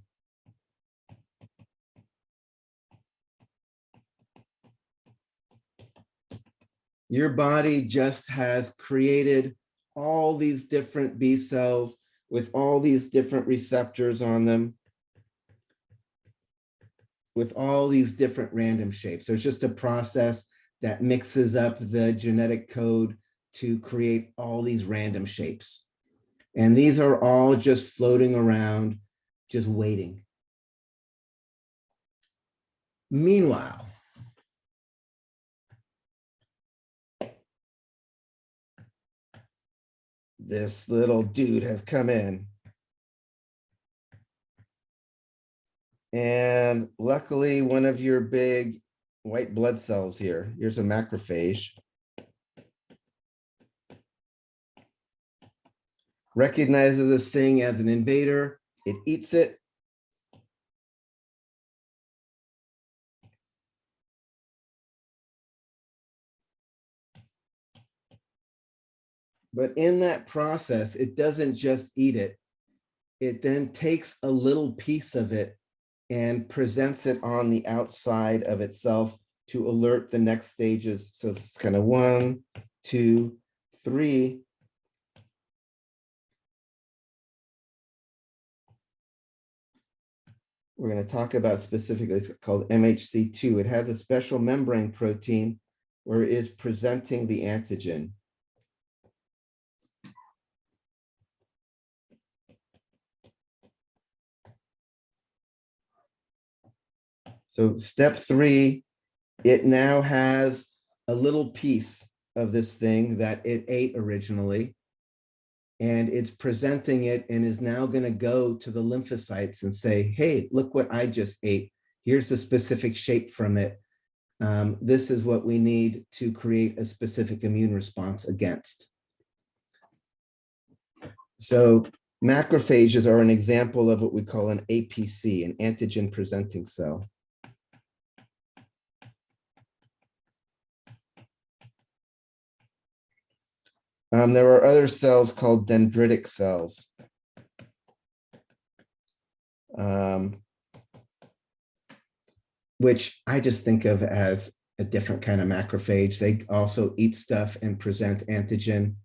Your body just has created all these different B cells with all these different receptors on them, with all these different random shapes. So it's just a process that mixes up the genetic code to create all these random shapes. And these are all just floating around, just waiting. Meanwhile, this little dude has come in. And luckily, one of your big white blood cells here, here's a macrophage, recognizes this thing as an invader. It eats it. But in that process, it doesn't just eat it. It then takes a little piece of it and presents it on the outside of itself to alert the next stages. So it's kind of 1, 2, 3. We're going to talk about specifically, it's called MHC2. It has a special membrane protein where it is presenting the antigen. So step 3, it now has a little piece of this thing that it ate originally, and it's presenting it and is now going to go to the lymphocytes and say, hey, look what I just ate. Here's the specific shape from it. This is what we need to create a specific immune response against. So macrophages are an example of what we call an APC, an antigen presenting cell. There are other cells called dendritic cells. Which I just think of as a different kind of macrophage. They also eat stuff and present antigen,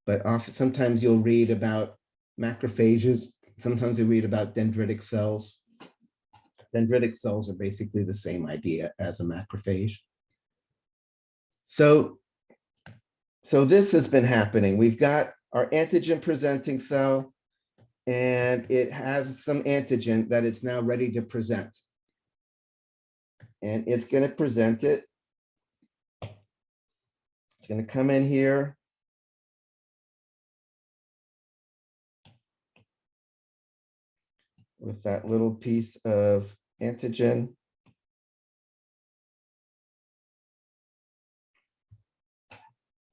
but often, sometimes you'll read about macrophages. Sometimes you read about dendritic cells. Dendritic cells are basically the same idea as a macrophage. So this has been happening. We've got our antigen presenting cell, and it has some antigen that it's now ready to present. And it's going to present it. It's going to come in here. With that little piece of antigen.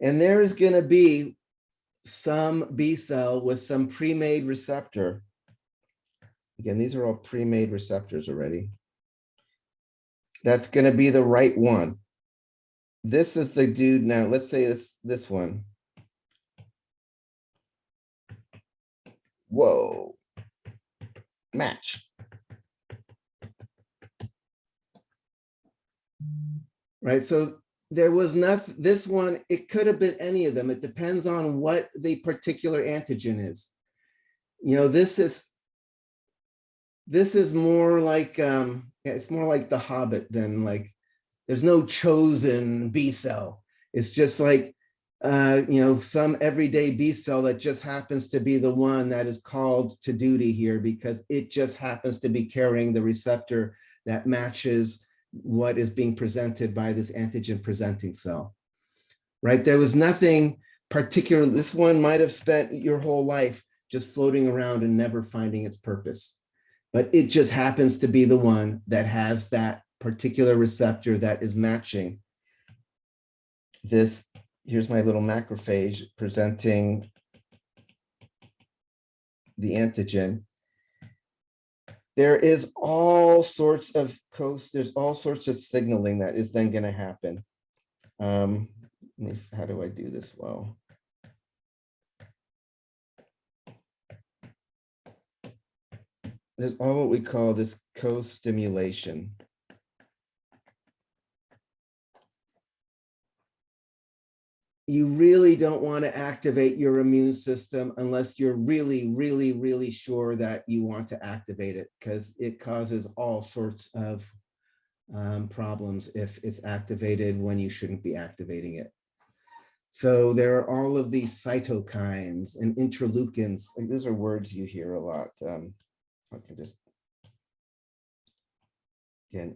And there is going to be some B cell with some pre-made receptor. Again, these are all pre-made receptors already. That's going to be the right one. This is the dude now. Let's say it's this one. Whoa. Match. Right. So there was nothing, this one, it could have been any of them. It depends on what the particular antigen is. You know, this is more like, it's more like The Hobbit than like, there's no chosen B cell. It's just like, you know, some everyday B cell that just happens to be the one that is called to duty here because it just happens to be carrying the receptor that matches what is being presented by this antigen presenting cell, right? There was nothing particular. This one might have spent your whole life just floating around and never finding its purpose, but it just happens to be the one that has that particular receptor that is matching this. Here's my little macrophage presenting the antigen. There is all sorts of there's all sorts of signaling that is then going to happen. How do I do this well? there's all what we call this co-stimulation. You really don't want to activate your immune system unless you're really, really, really sure that you want to activate it, because it causes all sorts of problems if it's activated when you shouldn't be activating it. So there are all of these cytokines and interleukins. And those are words you hear a lot. I can just, again,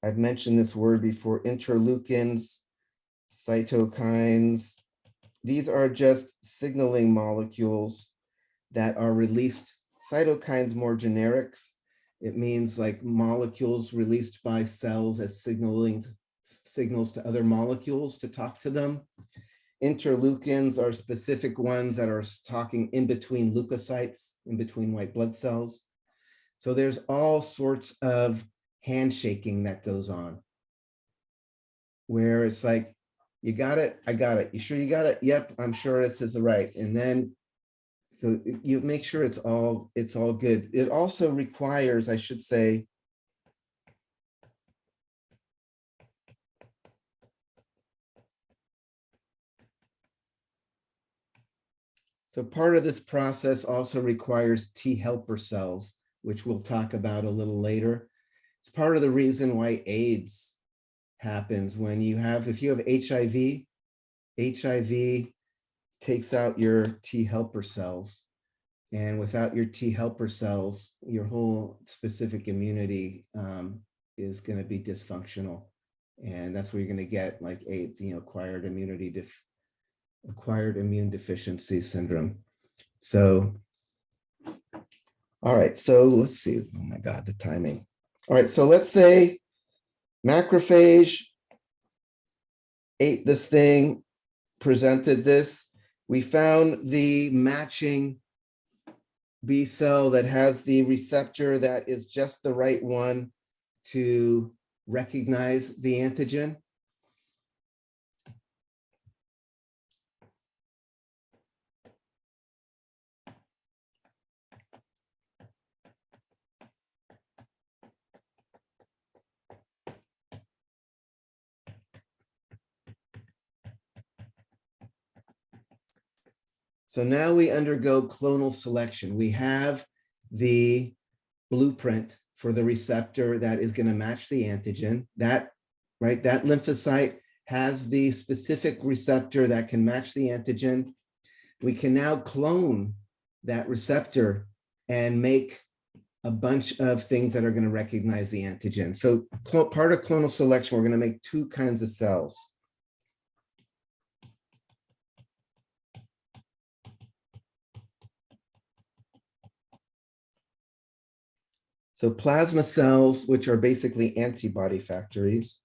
I've mentioned this word before, interleukins, cytokines. These are just signaling molecules that are released. Cytokines more generics. It means like molecules released by cells as signals to other molecules to talk to them. Interleukins are specific ones that are talking in between leukocytes, in between white blood cells. So there's all sorts of handshaking that goes on, where it's like, you got it, I got it. You sure you got it? Yep, I'm sure this is right. And then, so you make sure it's all good. It also requires, I should say, so part of this process also requires T helper cells, which we'll talk about a little later. It's part of the reason why AIDS happens when you have, if you have HIV, HIV takes out your T helper cells. And without your T helper cells, your whole specific immunity is going to be dysfunctional. And that's where you're going to get like AIDS, acquired immune deficiency syndrome. So, all right, so let's see. Oh my God, the timing. All right, so let's say macrophage ate this thing, presented this. We found the matching B cell that has the receptor that is just the right one to recognize the antigen. So now we undergo clonal selection. We have the blueprint for the receptor that is going to match the antigen. That lymphocyte has the specific receptor that can match the antigen. We can now clone that receptor and make a bunch of things that are going to recognize the antigen. So part of clonal selection, we're going to make two kinds of cells. So plasma cells, which are basically antibody factories.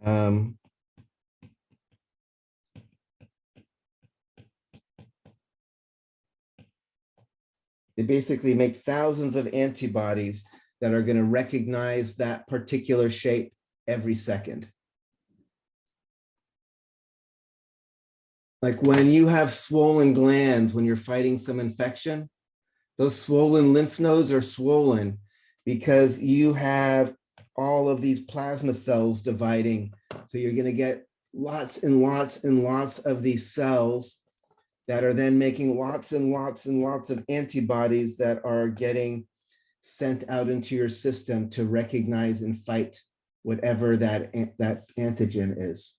They basically make thousands of antibodies that are going to recognize that particular shape every second. Like when you have swollen glands, when you're fighting some infection, those swollen lymph nodes are swollen because you have all of these plasma cells dividing. So you're going to get lots and lots and lots of these cells that are then making lots and lots and lots of antibodies that are getting sent out into your system to recognize and fight whatever that antigen is.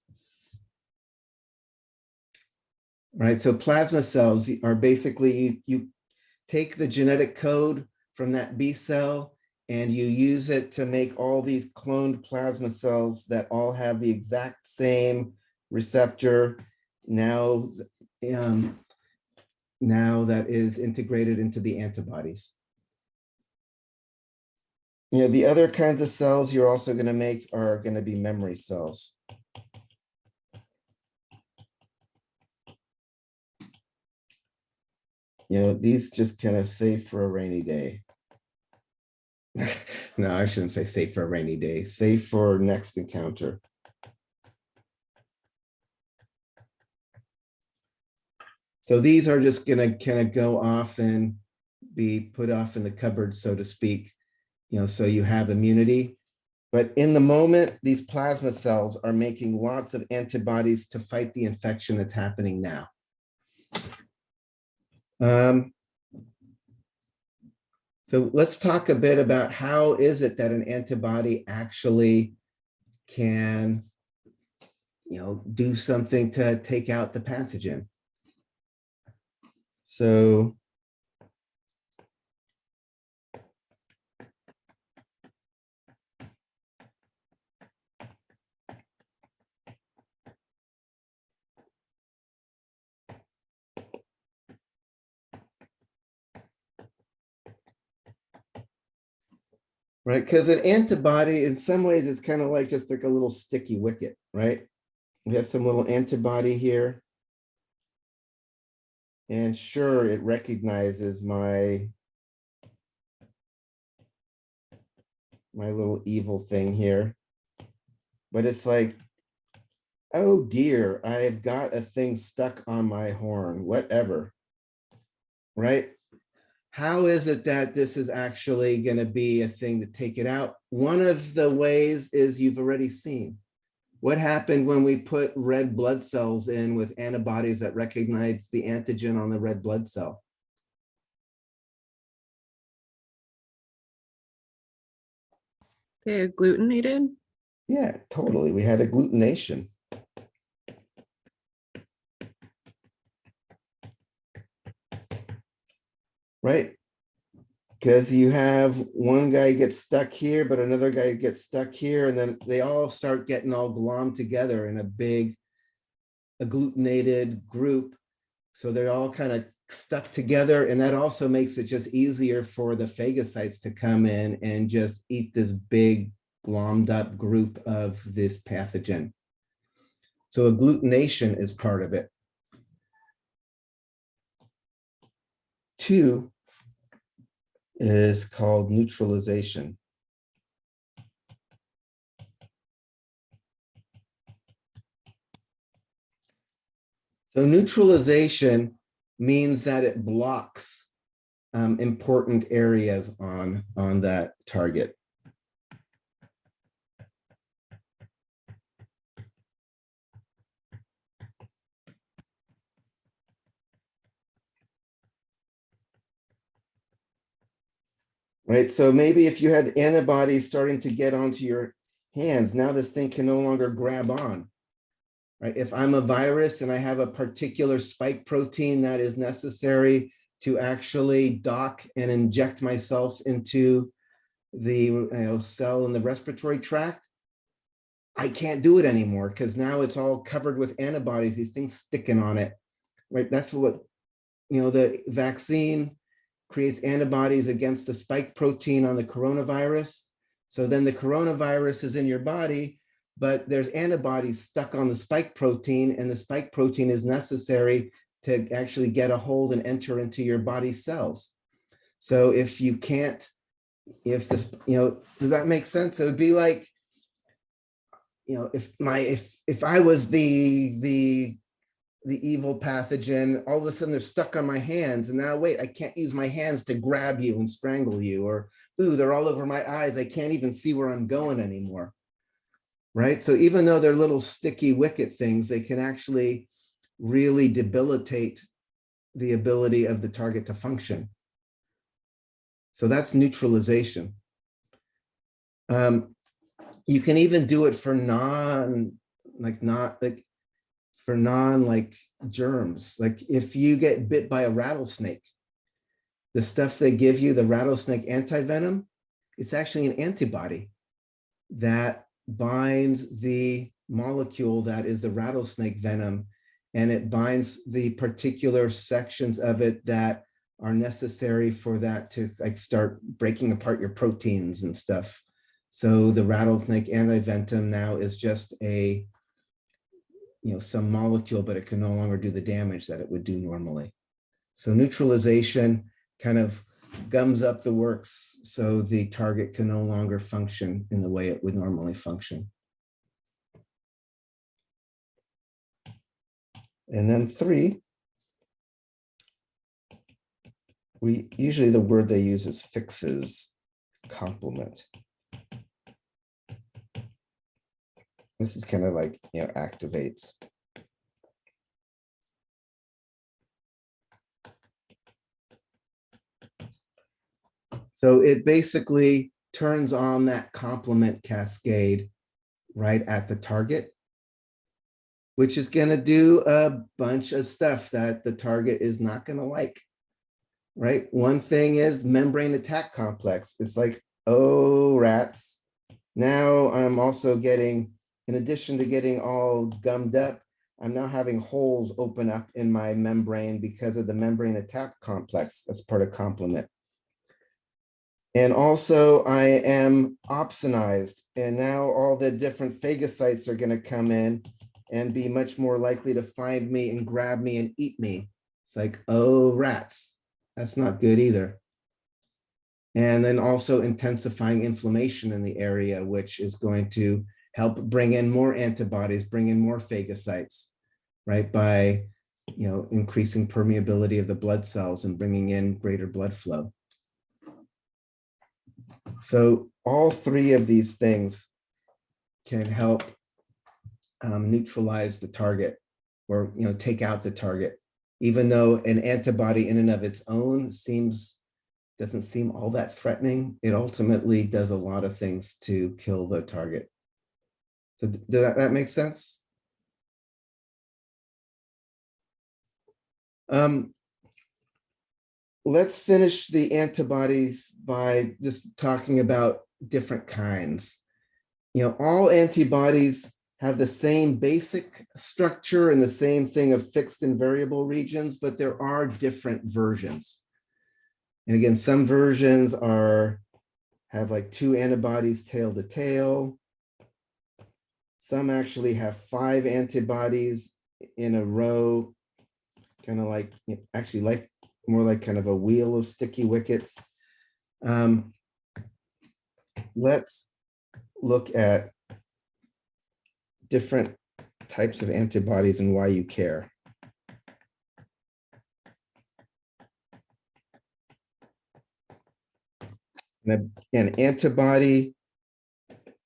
Right, so plasma cells are basically, you take the genetic code from that B cell and you use it to make all these cloned plasma cells that all have the exact same receptor. Now that is integrated into the antibodies. The other kinds of cells you're also going to make are going to be memory cells. These just kind of save for a rainy day. No, I shouldn't say save for a rainy day, save for next encounter. So these are just gonna kind of go off and be put off in the cupboard, so to speak, so you have immunity. But in the moment, these plasma cells are making lots of antibodies to fight the infection that's happening now. So let's talk a bit about how is it that an antibody actually can, do something to take out the pathogen. So right, because an antibody in some ways is kind of like just like a little sticky wicket, right? We have some little antibody here. And sure, it recognizes my little evil thing here. But it's like, oh dear, I've got a thing stuck on my horn, whatever, right? How is it that this is actually going to be a thing to take it out? One of the ways is you've already seen. What happened when we put red blood cells in with antibodies that recognize the antigen on the red blood cell? They agglutinated? Yeah, totally. We had agglutination. Right? Because you have one guy gets stuck here, but another guy gets stuck here, and then they all start getting all glommed together in a big agglutinated group. So they're all kind of stuck together, and that also makes it just easier for the phagocytes to come in and just eat this big glommed up group of this pathogen. So agglutination is part of it. 2 is called neutralization. So neutralization means that it blocks important areas on that target. Right, so maybe if you had antibodies starting to get onto your hands, now this thing can no longer grab on. Right, if I'm a virus and I have a particular spike protein that is necessary to actually dock and inject myself into the cell in the respiratory tract, I can't do it anymore because now it's all covered with antibodies, these things sticking on it. Right, that's what the vaccine creates antibodies against the spike protein on the coronavirus. So then the coronavirus is in your body, but there's antibodies stuck on the spike protein, and the spike protein is necessary to actually get a hold and enter into your body cells. So if you can't, if this, does that make sense? It would be like, if I was the evil pathogen, all of a sudden they're stuck on my hands, and now wait, I can't use my hands to grab you and strangle you, or ooh, they're all over my eyes, I can't even see where I'm going anymore. Right? So even though they're little sticky wicket things, they can actually really debilitate the ability of the target to function. So that's neutralization. You can even do it for germs. Like if you get bit by a rattlesnake, the stuff they give you, the rattlesnake antivenom, it's actually an antibody that binds the molecule that is the rattlesnake venom, and it binds the particular sections of it that are necessary for that to start breaking apart your proteins and stuff. So the rattlesnake antivenom now is just some molecule, but it can no longer do the damage that it would do normally. So neutralization kind of gums up the works so the target can no longer function in the way it would normally function. And then 3 usually the word they use is fixes complement. This is kind of like, activates. So it basically turns on that complement cascade right at the target, which is going to do a bunch of stuff that the target is not going to like, right? One thing is membrane attack complex. It's like, oh, rats. Now I'm also getting, in addition to getting all gummed up, I'm now having holes open up in my membrane because of the membrane attack complex. That's part of complement. And also I am opsonized, and now all the different phagocytes are going to come in and be much more likely to find me and grab me and eat me. It's like, oh, rats. That's not good either. And then also intensifying inflammation in the area, which is going to help bring in more antibodies, bring in more phagocytes, right? By, increasing permeability of the blood cells and bringing in greater blood flow. So all three of these things can help neutralize the target, or take out the target, even though an antibody in and of its own doesn't seem all that threatening. It ultimately does a lot of things to kill the target. So does that make sense? Let's finish the antibodies by just talking about different kinds. All antibodies have the same basic structure and the same thing of fixed and variable regions, but there are different versions. And again, some versions have like 2 antibodies tail to tail. Some actually have 5 antibodies in a row, kind of like, actually like more like kind of a wheel of sticky wickets. Let's look at different types of antibodies and why you care. And an antibody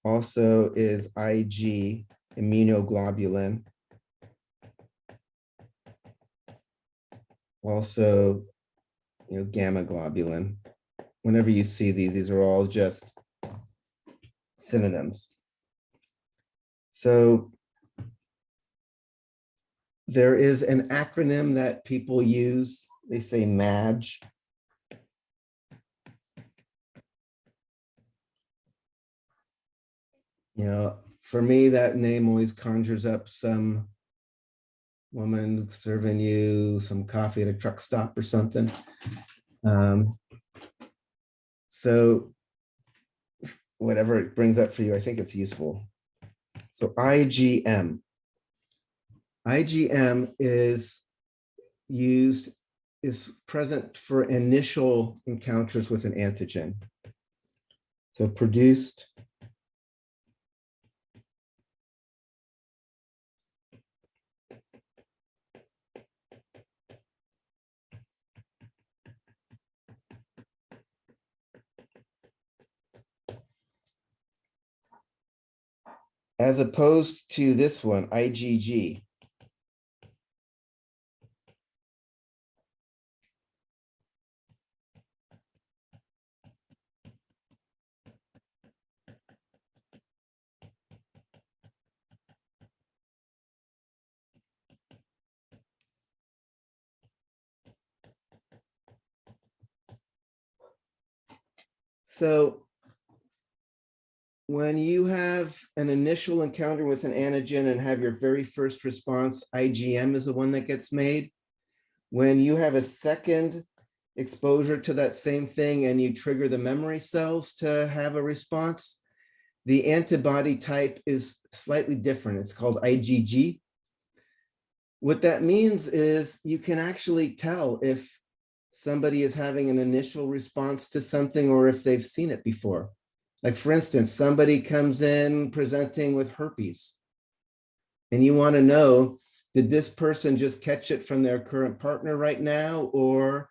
also is Ig, immunoglobulin. Also, gamma globulin. Whenever you see these are all just synonyms. So there is an acronym that people use. They say MAG. For me, that name always conjures up some woman serving you some coffee at a truck stop or something. So whatever it brings up for you, I think it's useful. So IgM. IgM is present for initial encounters with an antigen. So produced as opposed to this one, IgG. So when you have an initial encounter with an antigen and have your very first response, IgM is the one that gets made. When you have a second exposure to that same thing and you trigger the memory cells to have a response, the antibody type is slightly different. It's called IgG. What that means is you can actually tell if somebody is having an initial response to something or if they've seen it before. Like for instance, somebody comes in presenting with herpes and you want to know, did this person just catch it from their current partner right now? Or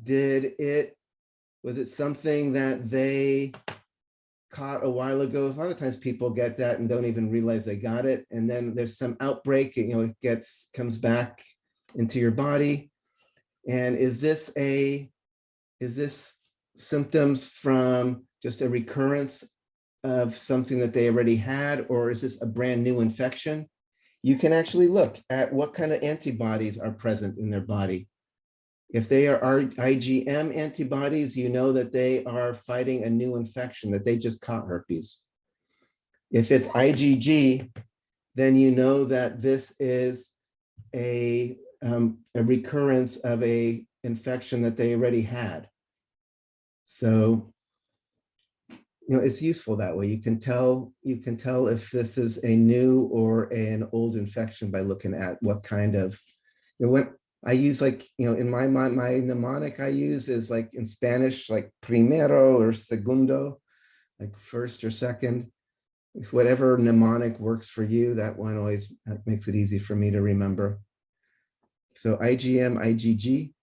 was it something that they caught a while ago? A lot of times people get that and don't even realize they got it. And then there's some outbreak, it comes back into your body. And is this symptoms from just a recurrence of something that they already had, or is this a brand new infection? You can actually look at what kind of antibodies are present in their body. If they are IgM antibodies, you know that they are fighting a new infection, that they just caught herpes. If it's IgG, then you know that this is a recurrence of a infection that they already had. So, it's useful that way. You can tell if this is a new or an old infection by looking at what kind of, when I use, like, in my mnemonic I use is, like, in Spanish, like primero or segundo, like first or second. Whatever mnemonic works for you, that makes it easy for me to remember. So IgM, IgG.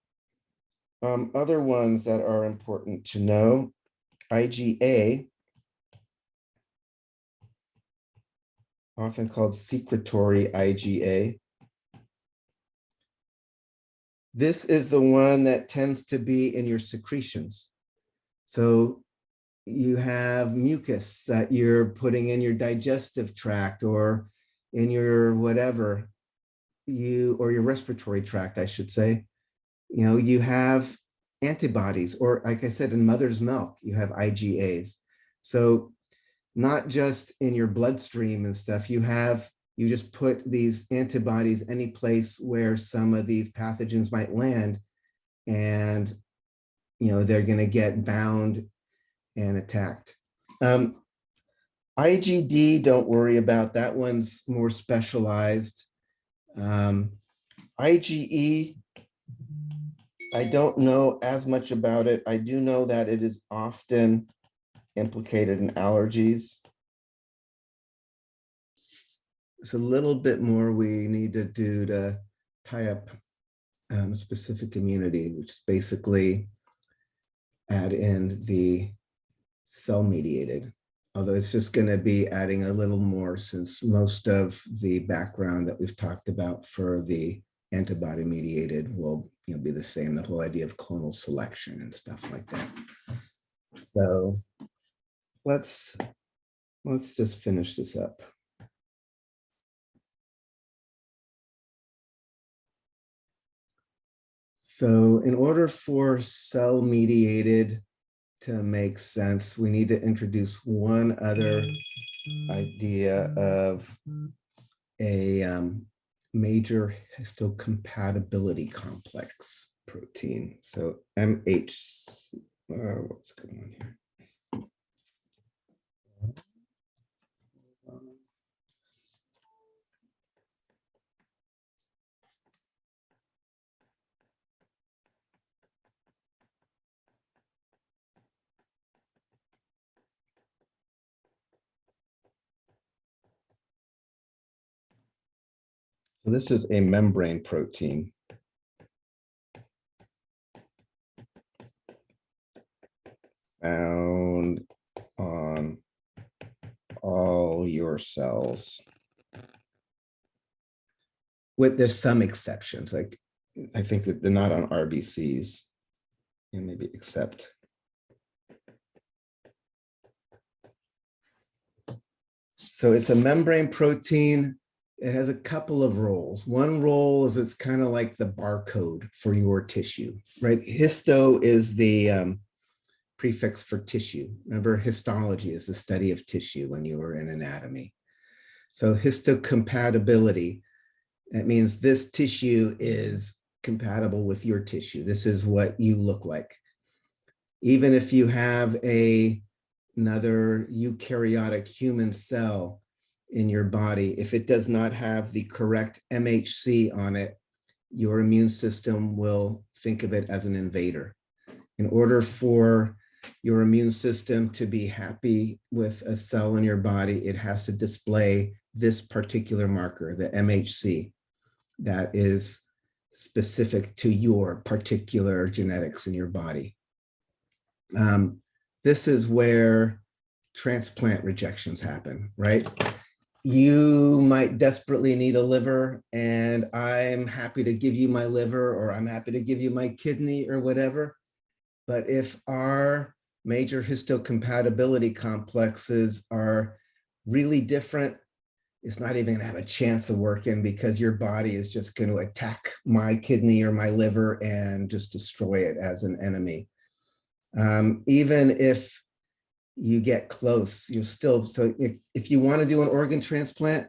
Other ones that are important to know, IgA, often called secretory IgA. This is the one that tends to be in your secretions. So you have mucus that you're putting in your digestive tract or in your whatever, or your respiratory tract, I should say. You have antibodies, or like I said, in mother's milk, you have IgAs. So not just in your bloodstream and stuff, you just put these antibodies any place where some of these pathogens might land, and they're going to get bound and attacked. IgD, don't worry about that, one's more specialized. IgE, I don't know as much about it. I do know that it is often implicated in allergies. It's a little bit more we need to do to tie up specific immunity, which is basically add in the cell mediated, although it's just going to be adding a little more, since most of the background that we've talked about for the antibody mediated will be the same, the whole idea of clonal selection and stuff like that. So let's just finish this up. So in order for cell mediated to make sense, we need to introduce one other idea of a major histocompatibility complex protein. So MHC, what's going on here? So this is a membrane protein. Found on all your cells. There's some exceptions, like I think that they're not on RBCs, and maybe except. So it's a membrane protein. It has a couple of roles. One role is it's kind of like the barcode for your tissue, right? Histo is the prefix for tissue. Remember, histology is the study of tissue when you were in anatomy. So histocompatibility, that means this tissue is compatible with your tissue. This is what you look like. Even if you have another eukaryotic human cell in your body, if it does not have the correct MHC on it, your immune system will think of it as an invader. In order for your immune system to be happy with a cell in your body, it has to display this particular marker, the MHC, that is specific to your particular genetics in your body. This is where transplant rejections happen, right? You might desperately need a liver, and I'm happy to give you my liver, or I'm happy to give you my kidney or whatever. But if our major histocompatibility complexes are really different, it's not even gonna have a chance of working, because your body is just going to attack my kidney or my liver and just destroy it as an enemy. Even if you get close, you're still, so if you want to do an organ transplant,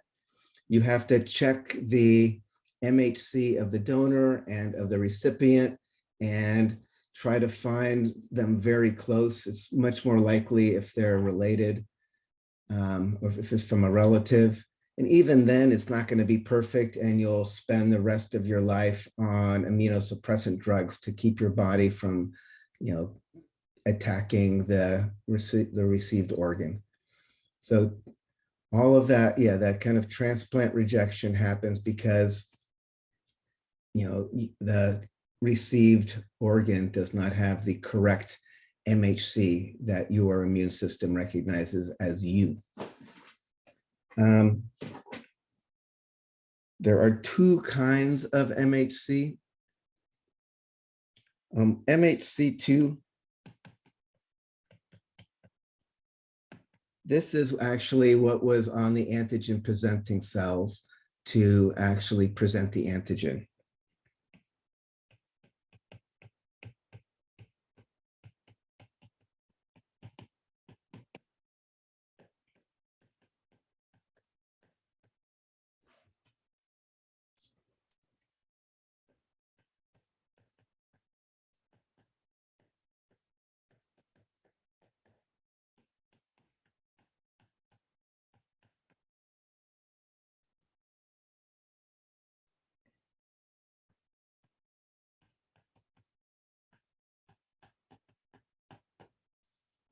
you have to check the MHC of the donor and of the recipient and try to find them very close. It's much more likely if they're related, or if it's from a relative. And even then, it's not going to be perfect, and you'll spend the rest of your life on immunosuppressant drugs to keep your body from, attacking the received organ. So all of that, that kind of transplant rejection happens because, the received organ does not have the correct MHC that your immune system recognizes as you. There are two kinds of MHC. MHC2, this is actually what was on the antigen presenting cells to actually present the antigen.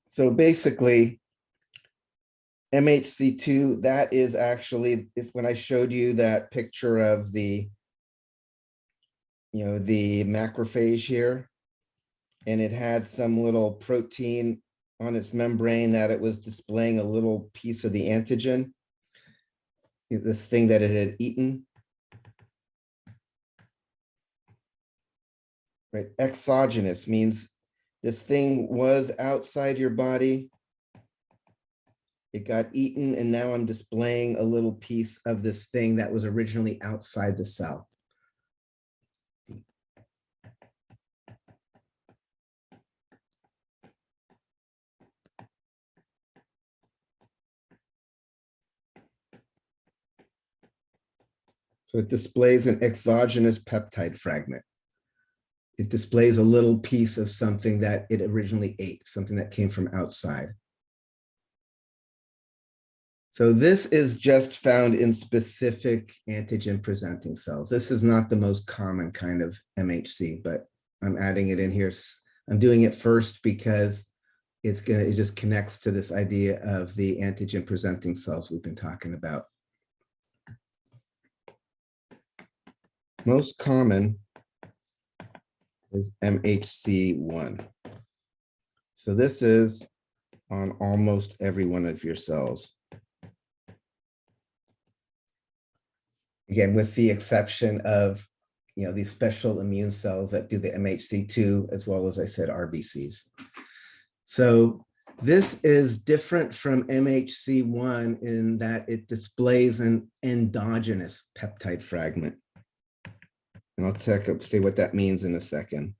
So basically, MHC2, that is actually, when I showed you that picture of the, the macrophage here, and it had some little protein on its membrane that it was displaying a little piece of the antigen, this thing that it had eaten. Right, exogenous means this thing was outside your body. It got eaten, and now I'm displaying a little piece of this thing that was originally outside the cell. So it displays an exogenous peptide fragment. It displays a little piece of something that it originally ate, something that came from outside. So this is just found in specific antigen presenting cells. This is not the most common kind of MHC, but I'm adding it in here. I'm doing it first because it just connects to this idea of the antigen presenting cells we've been talking about. Most common is MHC1. So this is on almost every one of your cells. Again, with the exception of, these special immune cells that do the MHC2, as well as I said, RBCs. So this is different from MHC1 in that it displays an endogenous peptide fragment. And I'll say what that means in a second.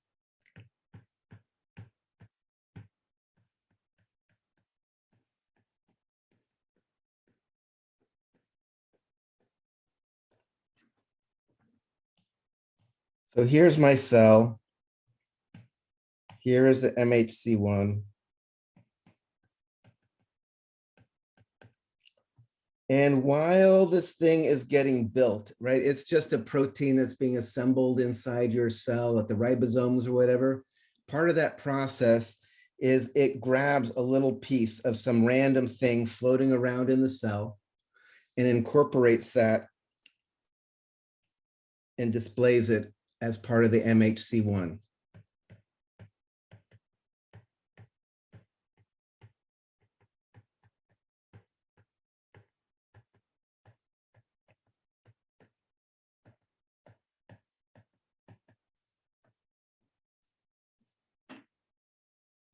So here's my cell. Here is the MHC1. And while this thing is getting built, right, it's just a protein that's being assembled inside your cell at the ribosomes or whatever. Part of that process is it grabs a little piece of some random thing floating around in the cell and incorporates that and displays it as part of the MHC1.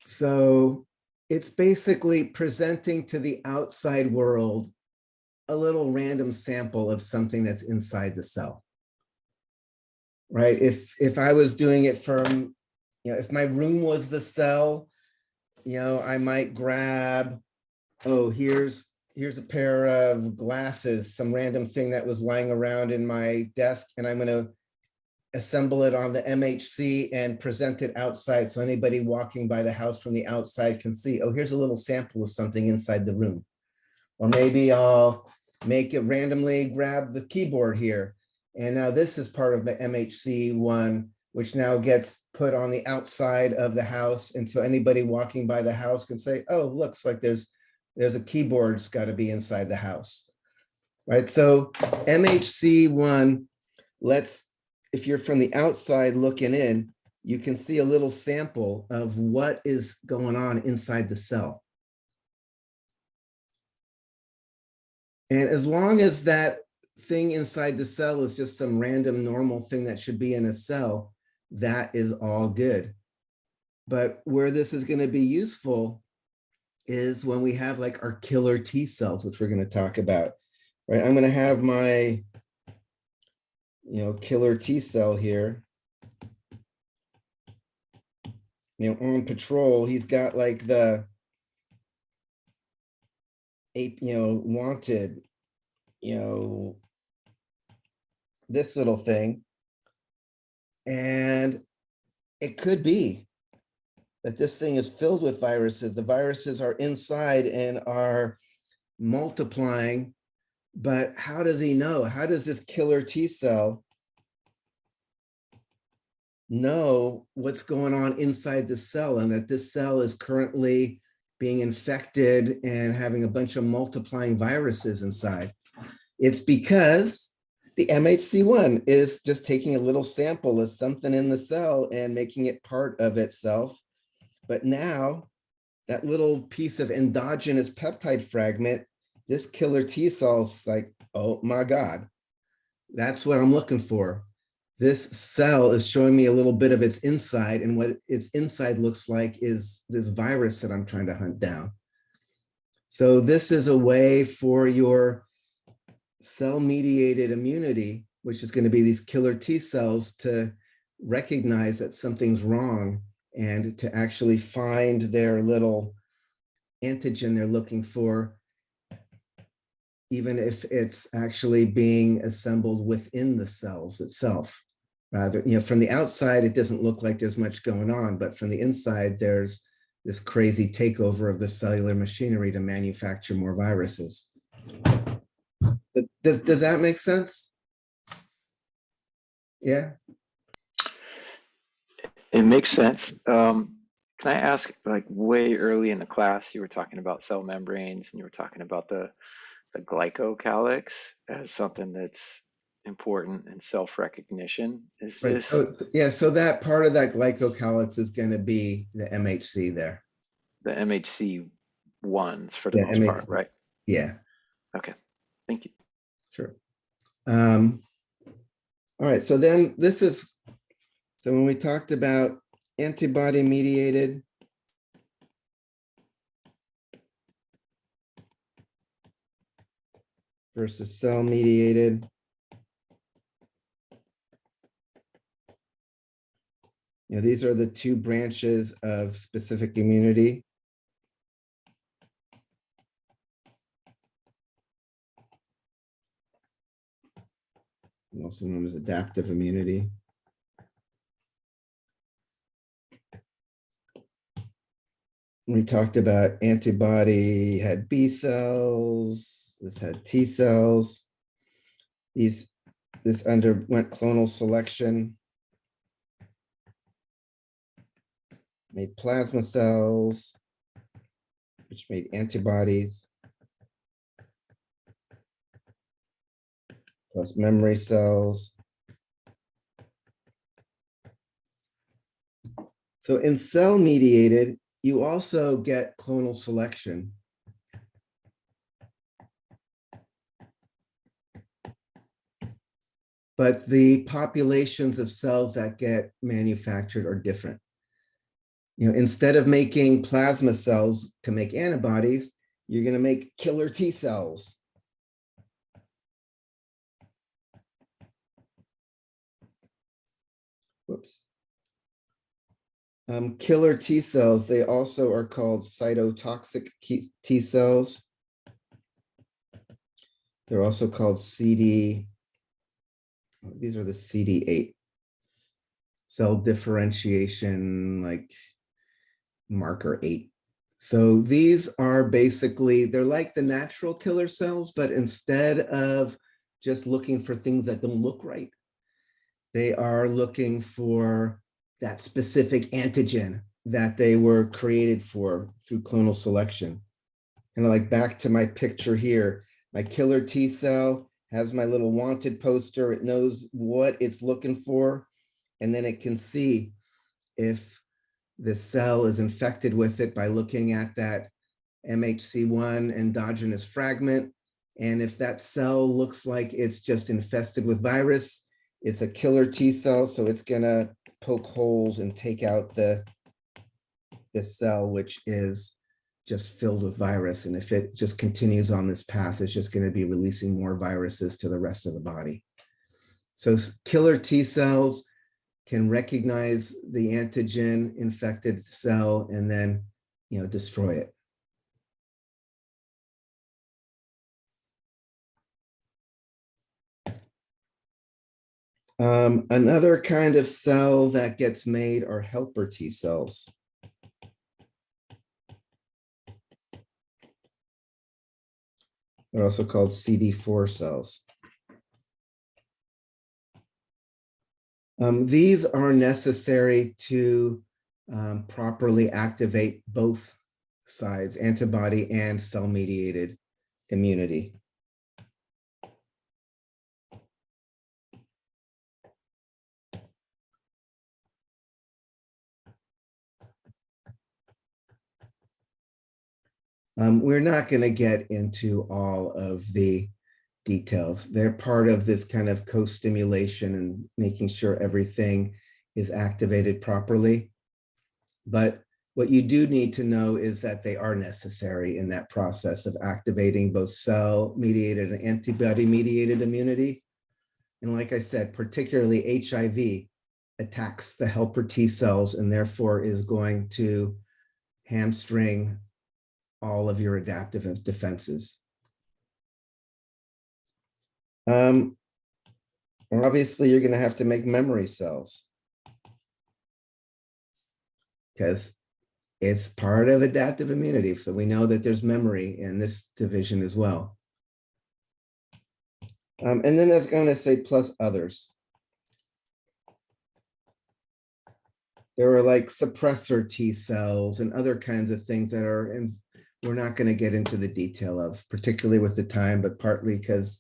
So it's basically presenting to the outside world a little random sample of something that's inside the cell. Right? If I was doing it from, if my room was the cell, I might grab, oh, here's a pair of glasses, some random thing that was lying around in my desk, and I'm going to assemble it on the MHC and present it outside so anybody walking by the house from the outside can see, oh, here's a little sample of something inside the room. Or maybe I'll make it randomly grab the keyboard here. And now this is part of the MHC1, which now gets put on the outside of the house. And so anybody walking by the house can say, oh, looks like there's a keyboard's got to be inside the house. Right. So MHC1 if you're from the outside looking in, you can see a little sample of what is going on inside the cell. And as long as that thing inside the cell is just some random normal thing that should be in a cell, that is all good. But where this is going to be useful is when we have like our killer T cells, which we're going to talk about, right? I'm going to have my killer T cell here, on patrol. He's got like the wanted, this little thing. And it could be that this thing is filled with viruses. The viruses are inside and are multiplying. But how does he know? How does this killer T cell know what's going on inside the cell and that this cell is currently being infected and having a bunch of multiplying viruses inside? It's because the MHC1 is just taking a little sample of something in the cell and making it part of itself. But now that little piece of endogenous peptide fragment, this killer T cell's like, oh my God, that's what I'm looking for. This cell is showing me a little bit of its inside, and what its inside looks like is this virus that I'm trying to hunt down. So this is a way for your cell-mediated immunity, which is going to be these killer T cells, to recognize that something's wrong and to actually find their little antigen they're looking for, even if it's actually being assembled within the cells itself. Rather, from the outside, it doesn't look like there's much going on, but from the inside, there's this crazy takeover of the cellular machinery to manufacture more viruses. So does that make sense? Yeah. It makes sense. Can I ask, like way early in the class, you were talking about cell membranes and you were talking about the glycocalyx as something that's important in self-recognition. Is Right. this So that part of that glycocalyx is going to be the MHC there. the MHC ones for the Yeah, most part, MHC. right? Yeah. Okay, thank you. Sure. All right. So then so when we talked about antibody mediated versus cell mediated, these are the two branches of specific immunity. Also known as adaptive immunity. We talked about antibody had B cells, this had T cells. This underwent clonal selection, made plasma cells, which made antibodies, plus memory cells, So in cell mediated, you also get clonal selection. But the populations of cells that get manufactured are different. Instead of making plasma cells to make antibodies, you're going to make killer T cells. Whoops. Killer T cells, they also are called cytotoxic T cells. They're also called these are the CD8 cell differentiation, like marker 8. So these are basically, they're like the natural killer cells, but instead of just looking for things that don't look right, they are looking for that specific antigen that they were created for through clonal selection. And like back to my picture here, my killer T cell has my little wanted poster. It knows what it's looking for, and then it can see if the cell is infected with it by looking at that MHC1 endogenous fragment. And if that cell looks like it's just infested with virus, it's a killer T cell, so it's gonna poke holes and take out this cell, which is just filled with virus. And if it just continues on this path, it's just gonna be releasing more viruses to the rest of the body. So killer T cells can recognize the antigen infected cell and then, destroy it. Another kind of cell that gets made are helper T cells. They're also called CD4 cells. These are necessary to properly activate both sides, antibody and cell-mediated immunity. We're not going to get into all of the details. They're part of this kind of co-stimulation and making sure everything is activated properly. But what you do need to know is that they are necessary in that process of activating both cell-mediated and antibody-mediated immunity. And like I said, particularly HIV attacks the helper T cells and therefore is going to hamstring all of your adaptive defenses. Obviously, you're going to have to make memory cells because it's part of adaptive immunity. So we know that there's memory in this division as well. And then there's going to say plus others. There are like suppressor T cells and other kinds of things that are, and we're not going to get into the detail of, particularly with the time, but partly because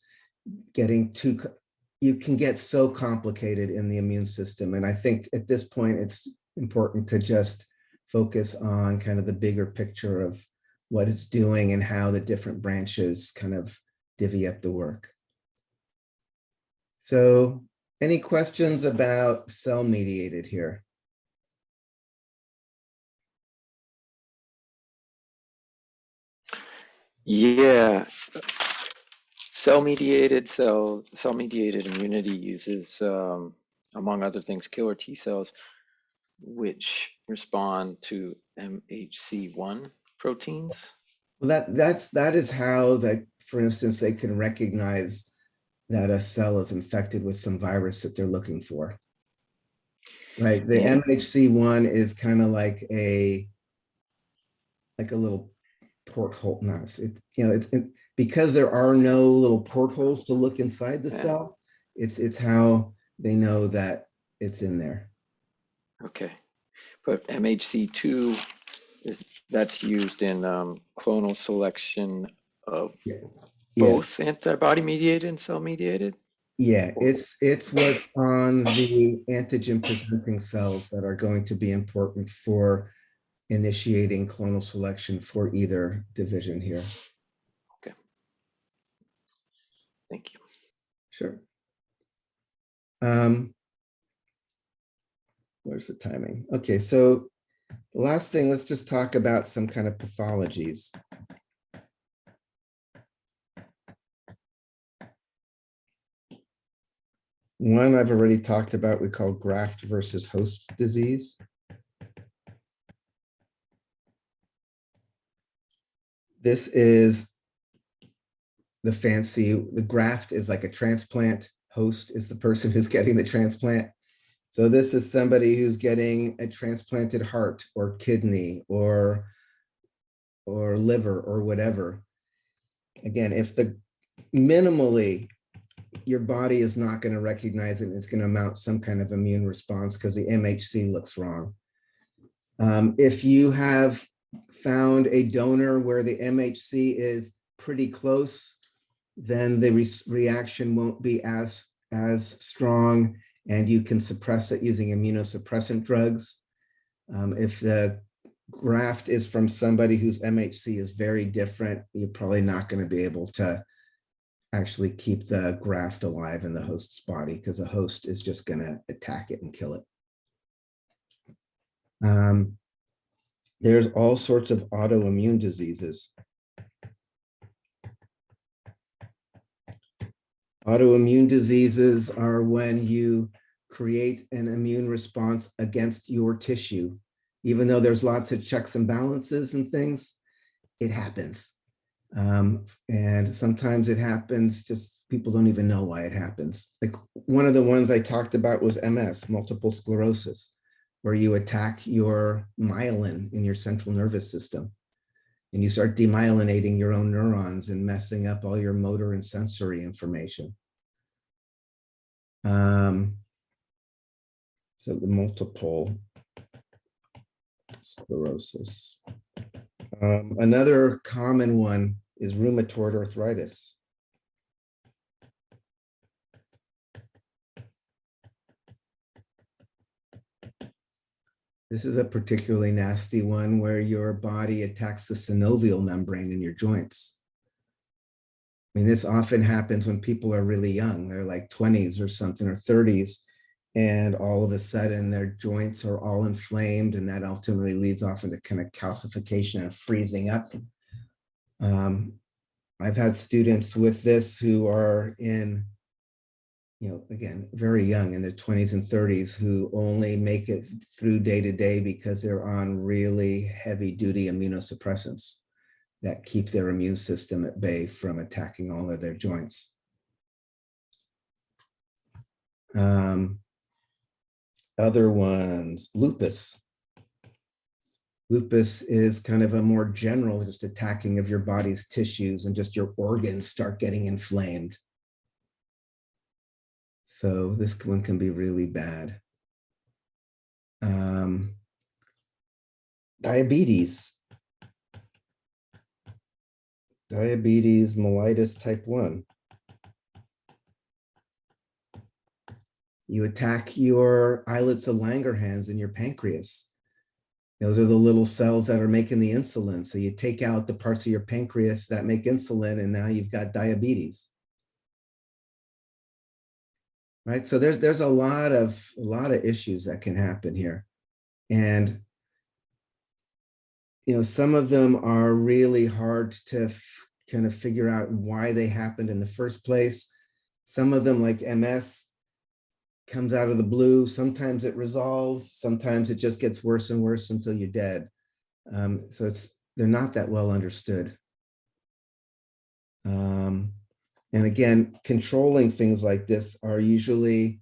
you can get so complicated in the immune system. And I think at this point, it's important to just focus on kind of the bigger picture of what it's doing and how the different branches kind of divvy up the work. So any questions about cell-mediated here? Yeah, cell-mediated immunity uses, among other things, killer T cells, which respond to MHC1 proteins. Well, that is how that, for instance, they can recognize that a cell is infected with some virus that they're looking for. Right. The MHC1 is kind of like a little porthole. Because there are no little portholes to look inside the cell. It's how they know that it's in there. Okay, but MHC2 that's used in clonal selection of both antibody mediated and cell mediated. Yeah, it's what's on the antigen presenting cells that are going to be important for initiating clonal selection for either division here. Thank you. Sure. Where's the timing? Okay, so the last thing, let's just talk about some kind of pathologies. One I've already talked about, we call graft versus host disease. This is the graft is like a transplant, host is the person who's getting the transplant. So this is somebody who's getting a transplanted heart or kidney or liver or whatever. Again, if minimally your body is not going to recognize it, it's going to mount some kind of immune response because the MHC looks wrong. If you have found a donor where the MHC is pretty close, then the reaction won't be as strong, and you can suppress it using immunosuppressant drugs. If the graft is from somebody whose MHC is very different, you're probably not going to be able to actually keep the graft alive in the host's body because the host is just going to attack it and kill it. There's all sorts of autoimmune diseases. Autoimmune diseases are when you create an immune response against your tissue. Even though there's lots of checks and balances and things, it happens. And sometimes it happens, just people don't even know why it happens. Like one of the ones I talked about was MS, multiple sclerosis, where you attack your myelin in your central nervous system. And you start demyelinating your own neurons and messing up all your motor and sensory information. So the multiple sclerosis. Another common one is rheumatoid arthritis. This is a particularly nasty one where your body attacks the synovial membrane in your joints. I mean, this often happens when people are really young. They're like 20s or something or 30s, and all of a sudden their joints are all inflamed, and that ultimately leads off into kind of calcification and freezing up. I've had students with this who are in, again, very young in their 20s and 30s who only make it through day to day because they're on really heavy duty immunosuppressants that keep their immune system at bay from attacking all of their joints. Other ones, lupus. Lupus is kind of a more general, just attacking of your body's tissues, and just your organs start getting inflamed. So this one can be really bad. Diabetes. Diabetes mellitus type 1. You attack your islets of Langerhans in your pancreas. Those are the little cells that are making the insulin. So you take out the parts of your pancreas that make insulin, and now you've got diabetes. Right? So there's a lot of issues that can happen here. And some of them are really hard to kind of figure out why they happened in the first place. Some of them, like MS, comes out of the blue. Sometimes it resolves. Sometimes it just gets worse and worse until you're dead. So they're not that well understood. And again, controlling things like this are usually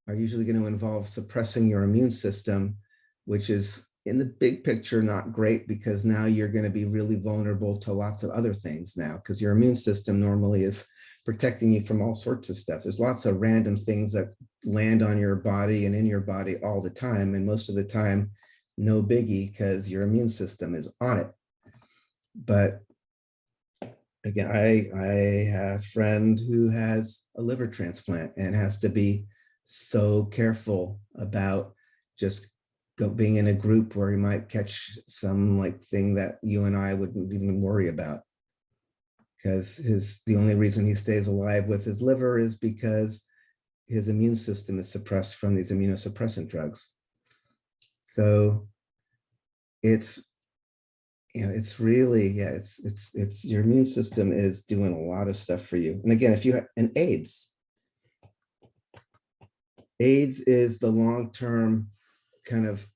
going to involve suppressing your immune system, which is in the big picture not great, because now you're going to be really vulnerable to lots of other things now, because your immune system normally is protecting you from all sorts of stuff. There's lots of random things that land on your body and in your body all the time, and most of the time no biggie because your immune system is on it. But again, I have a friend who has a liver transplant and has to be so careful about just being in a group where he might catch some like thing that you and I wouldn't even worry about. Because the only reason he stays alive with his liver is because his immune system is suppressed from these immunosuppressant drugs. So it's, you know, it's really, yeah, it's your immune system is doing a lot of stuff for you. And again, if you have an AIDS is the long-term kind of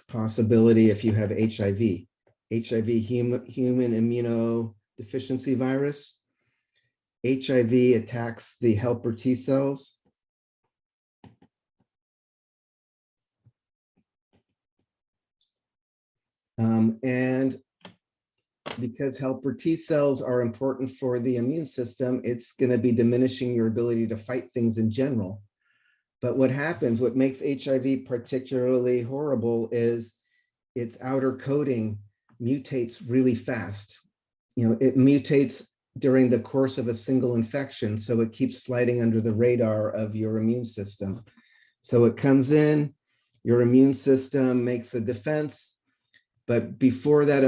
possibility if you have HIV, human immunodeficiency virus. HIV attacks the helper T cells. And because helper T cells are important for the immune system, it's going to be diminishing your ability to fight things in general. But what happens, what makes HIV particularly horrible is its outer coating mutates really fast. You know, it mutates during the course of a single infection, so it keeps sliding under the radar of your immune system. So it comes in, your immune system makes a defense, but before the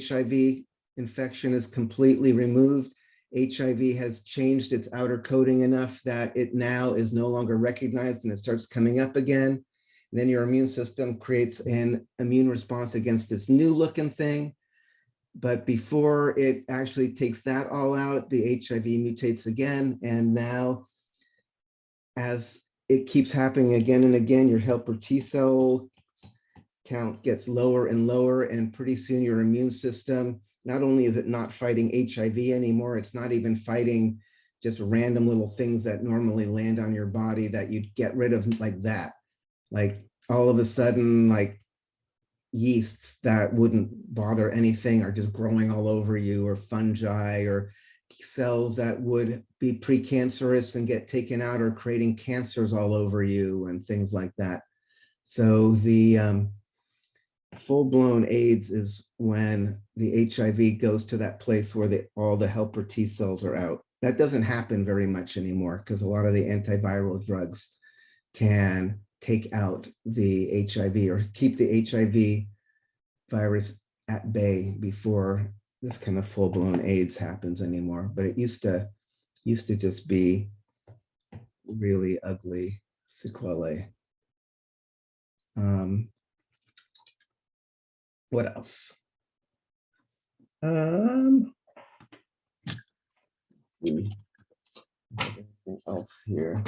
HIV infection is completely removed, HIV has changed its outer coating enough that it now is no longer recognized and it starts coming up again. And then your immune system creates an immune response against this new looking thing. But before it actually takes that all out, the HIV mutates again. And now, as it keeps happening again and again, your helper T cell count gets lower and lower. And pretty soon your immune system, not only is it not fighting HIV anymore, it's not even fighting just random little things that normally land on your body that you'd get rid of like that. Like all of a sudden, like yeasts that wouldn't bother anything are just growing all over you, or fungi, or cells that would be precancerous and get taken out are creating cancers all over you and things like that. So the full-blown AIDS is when the HIV goes to that place where all the helper T cells are out. That doesn't happen very much anymore because a lot of the antiviral drugs can take out the HIV or keep the HIV virus at bay before this kind of full-blown AIDS happens anymore. But it used to just be really ugly sequelae. What else? Let's see. Anything else here?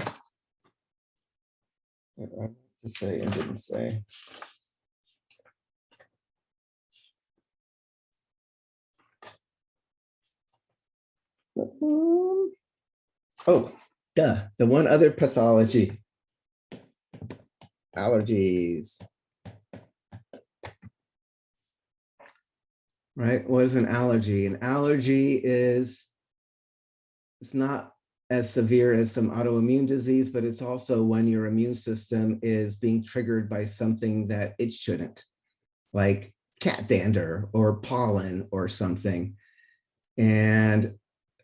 What I meant to say and didn't say. Oh, duh. The one other pathology. Allergies. Right? What is an allergy? An allergy is, it's not as severe as some autoimmune disease, but it's also when your immune system is being triggered by something that it shouldn't, like cat dander or pollen or something. And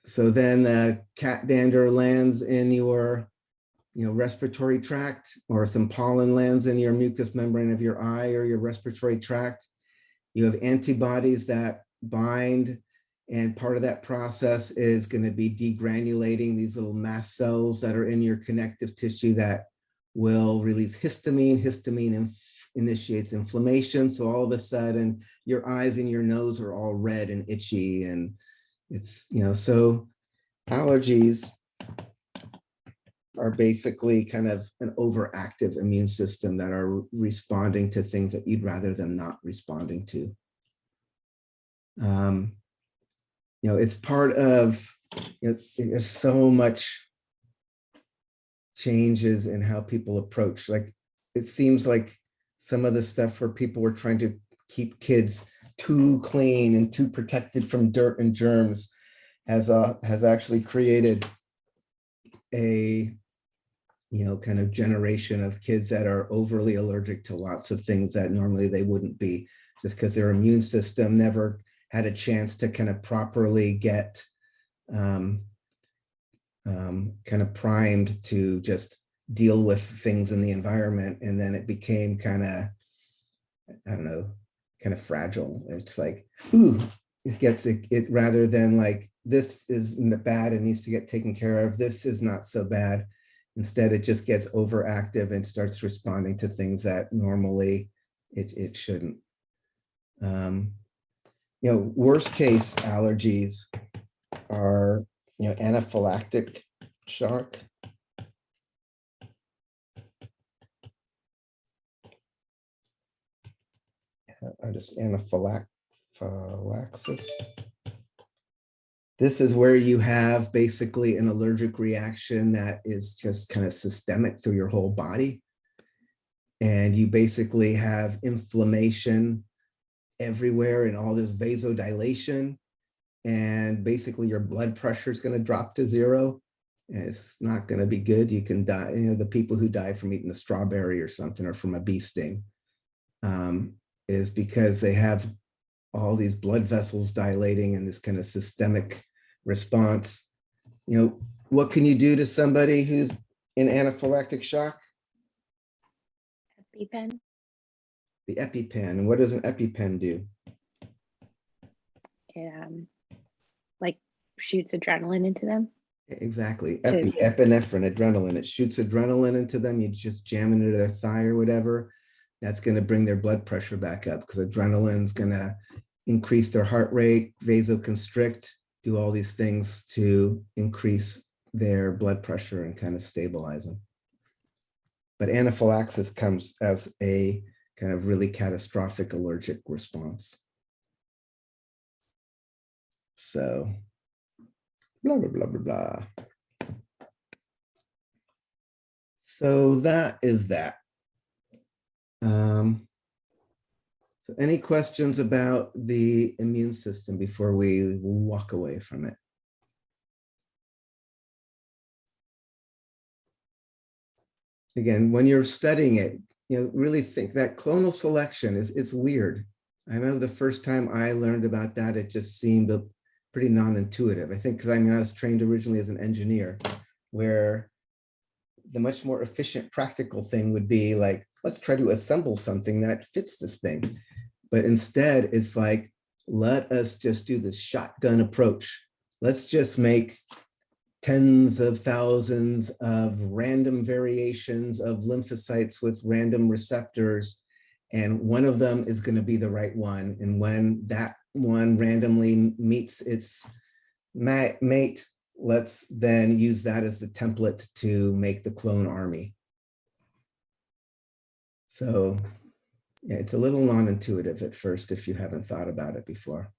so then the cat dander lands in your respiratory tract, or some pollen lands in your mucous membrane of your eye or your respiratory tract. You have antibodies that bind, and part of that process is going to be degranulating these little mast cells that are in your connective tissue that will release histamine. Histamine initiates inflammation. So all of a sudden your eyes and your nose are all red and itchy. And it's, so allergies are basically kind of an overactive immune system that are responding to things that you'd rather them not responding to. It's part of, there's so much changes in how people approach. Like, it seems like some of the stuff where people were trying to keep kids too clean and too protected from dirt and germs has actually created a kind of generation of kids that are overly allergic to lots of things that normally they wouldn't be, just because their immune system never had a chance to kind of properly get kind of primed to just deal with things in the environment. And then it became kind of, I don't know, kind of fragile. It's like, ooh, it gets it rather than like, this is bad and needs to get taken care of. This is not so bad. Instead, it just gets overactive and starts responding to things that normally it shouldn't. Worst case allergies are, anaphylactic shock. Just anaphylaxis. This is where you have basically an allergic reaction that is just kind of systemic through your whole body. And you basically have inflammation everywhere and all this vasodilation. And basically your blood pressure is going to drop to 0. And it's not going to be good. You can die. The people who die from eating a strawberry or something or from a bee sting is because they have all these blood vessels dilating and this kind of systemic response. What can you do to somebody who's in anaphylactic shock? EpiPen. The EpiPen. And what does an EpiPen do? It like shoots adrenaline into them. Exactly. To- Epinephrine, adrenaline. It shoots adrenaline into them. You just jam it into their thigh or whatever. That's going to bring their blood pressure back up because adrenaline's going to increase their heart rate, vasoconstrict, do all these things to increase their blood pressure and kind of stabilize them. But anaphylaxis comes as a kind of really catastrophic allergic response. So, blah, blah, blah, blah, blah. So that is that. So any questions about the immune system before we walk away from it? Again, when you're studying it, really think that clonal selection it's weird. I know the first time I learned about that, it just seemed pretty non-intuitive. I think because I was trained originally as an engineer, where the much more efficient practical thing would be like, let's try to assemble something that fits this thing. But instead, it's like, let us just do this shotgun approach. Let's just make tens of thousands of random variations of lymphocytes with random receptors. And one of them is going to be the right one. And when that one randomly meets its mate, let's then use that as the template to make the clone army. So yeah, it's a little non-intuitive at first if you haven't thought about it before.